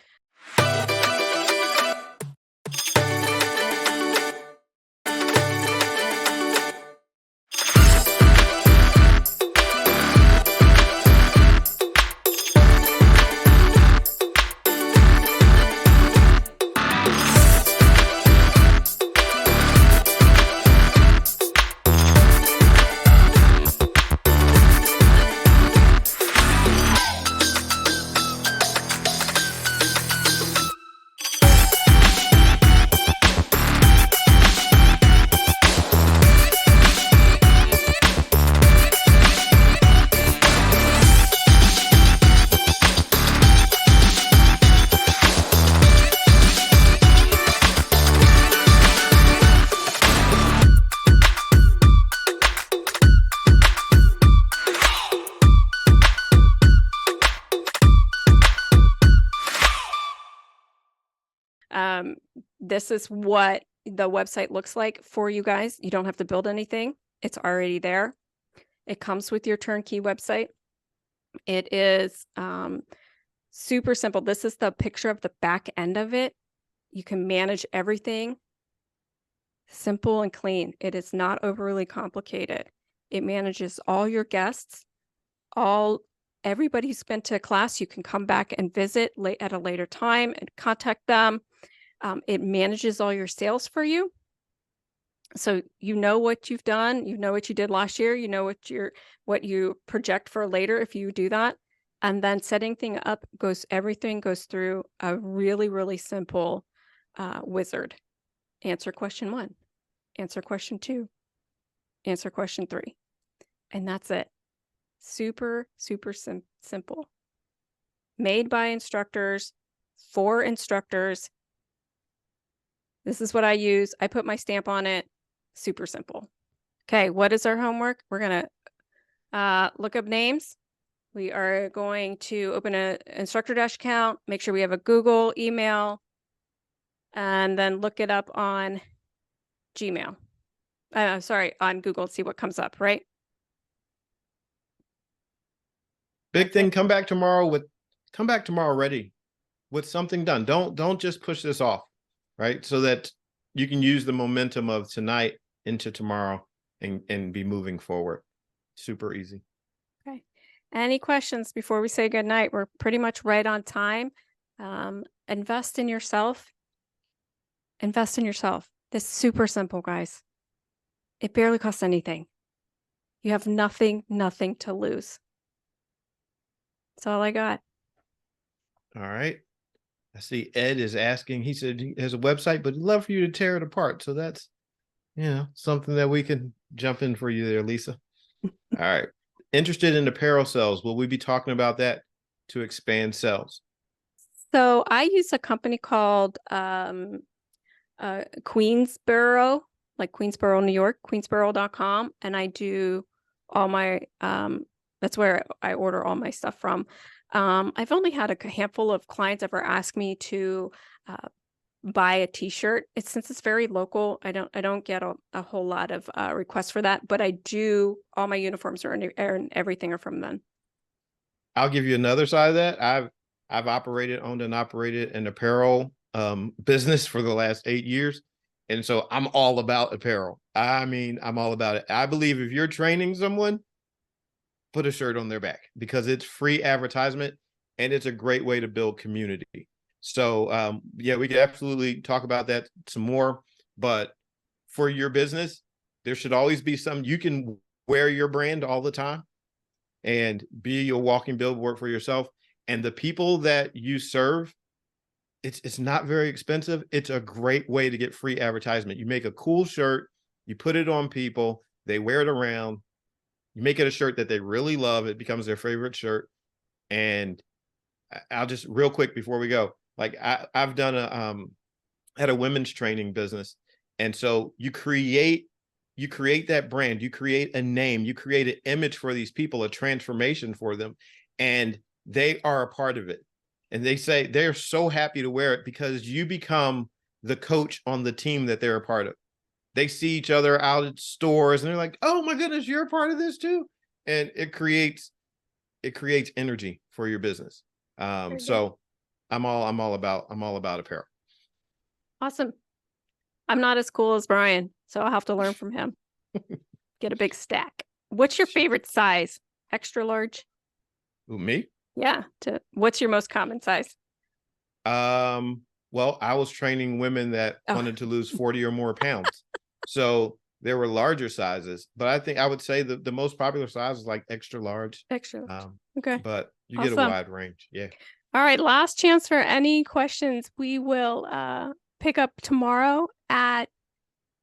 This is what the website looks like for you guys. You don't have to build anything. It's already there. It comes with your turnkey website. It is super simple. This is the picture of the back end of it. You can manage everything. Simple and clean. It is not overly complicated. It manages all your guests, everybody who's been to a class. You can come back and visit at a later time and contact them. It manages all your sales for you. So you know what you've done, you know what you did last year, you know what you project for later if you do that. And then setting everything goes through a really, really simple wizard. Answer question 1, answer question 2, answer question 3. And that's it. Super, super simple. Made by instructors, for instructors. This is what I use. I put my stamp on it. Super simple. Okay, what is our homework? We're going to look up names. We are going to open an Instructor Dash account, make sure we have a Google email, and then look it up on Gmail. On Google, see what comes up, right? Big thing, come back tomorrow ready with something done. Don't just push this off, right? So that you can use the momentum of tonight into tomorrow and be moving forward. Super easy. Okay. Any questions before we say good night? We're pretty much right on time. Invest in yourself. Invest in yourself. This is super simple, guys. It barely costs anything. You have nothing to lose. That's all I got. All right. I see Ed is asking, he said he has a website, but he'd love for you to tear it apart. So that's, something that we can jump in for you there, Lisa. All right. interested in apparel sales. Will we be talking about that to expand sales? So I use a company called Queensboro, like Queensboro, New York, queensboro.com. And I do all my, that's where I order all my stuff from. I've only had a handful of clients ever ask me to buy a t-shirt. Since it's very local, I don't get a whole lot of requests for that, but I do, all my uniforms and everything are from them. I'll give you another side of that. I've owned and operated an apparel business for the last 8 years. And so I'm all about apparel. I mean, I'm all about it. I believe if you're training someone, put a shirt on their back because it's free advertisement and it's a great way to build community. So yeah, we could absolutely talk about that some more, but for your business, there should always be some, you can wear your brand all the time and be a walking billboard for yourself. And the people that you serve, it's not very expensive. It's a great way to get free advertisement. You make a cool shirt, you put it on people, they wear it around, you make it a shirt that they really love, it becomes their favorite shirt. And I'll just real quick before we go, like I've done had a women's training business. And so you create that brand, you create a name, you create an image for these people, a transformation for them, and they are a part of it. And they say they're so happy to wear it because you become the coach on the team that they're a part of. They see each other out at stores and they're like, oh my goodness, you're a part of this too. And it creates energy for your business. So I'm all about apparel. Awesome. I'm not as cool as Brian, so I'll have to learn from him. Get a big stack. What's your favorite size? Extra large? Ooh, me? Yeah. What's your most common size? Well, I was training women that wanted to lose 40 or more pounds. So there were larger sizes, but I think I would say the most popular size is like extra large. Extra large. Okay. But you get a wide range. Yeah. All right. Last chance for any questions. We will pick up tomorrow at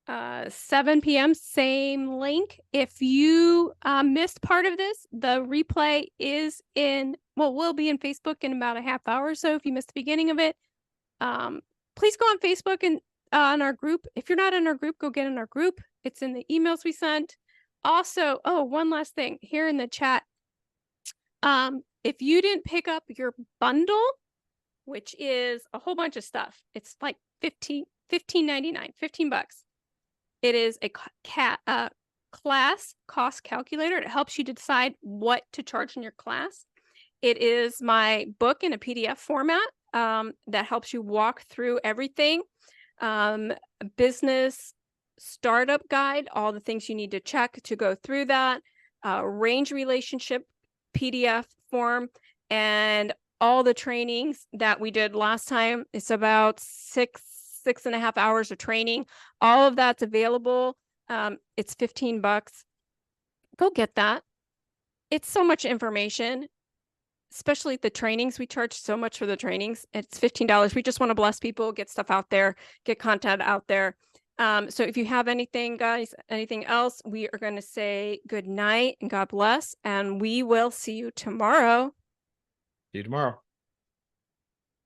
7 p.m. Same link. If you missed part of this, the replay will be in Facebook in about a half hour or so. If you missed the beginning of it, please go on Facebook and on our group. If you're not in our group, go get in our group. It's in the emails we sent. Also, one last thing here in the chat. If you didn't pick up your bundle, which is a whole bunch of stuff, it's like $15.99, $15. It is a class cost calculator. It helps you to decide what to charge in your class. It is my book in a PDF format that helps you walk through everything. Business startup guide, all the things you need to check to go through that. Range relationship PDF form, and all the trainings that we did last time. It's about 6.5 hours of training. All of that's available. It's $15. Go get that. It's so much information, especially the trainings. We charge so much for the trainings. It's $15. We just want to bless people, get stuff out there, get content out there. So if you have anything, guys, anything else, we are going to say good night and God bless, and we will see you tomorrow. See you tomorrow.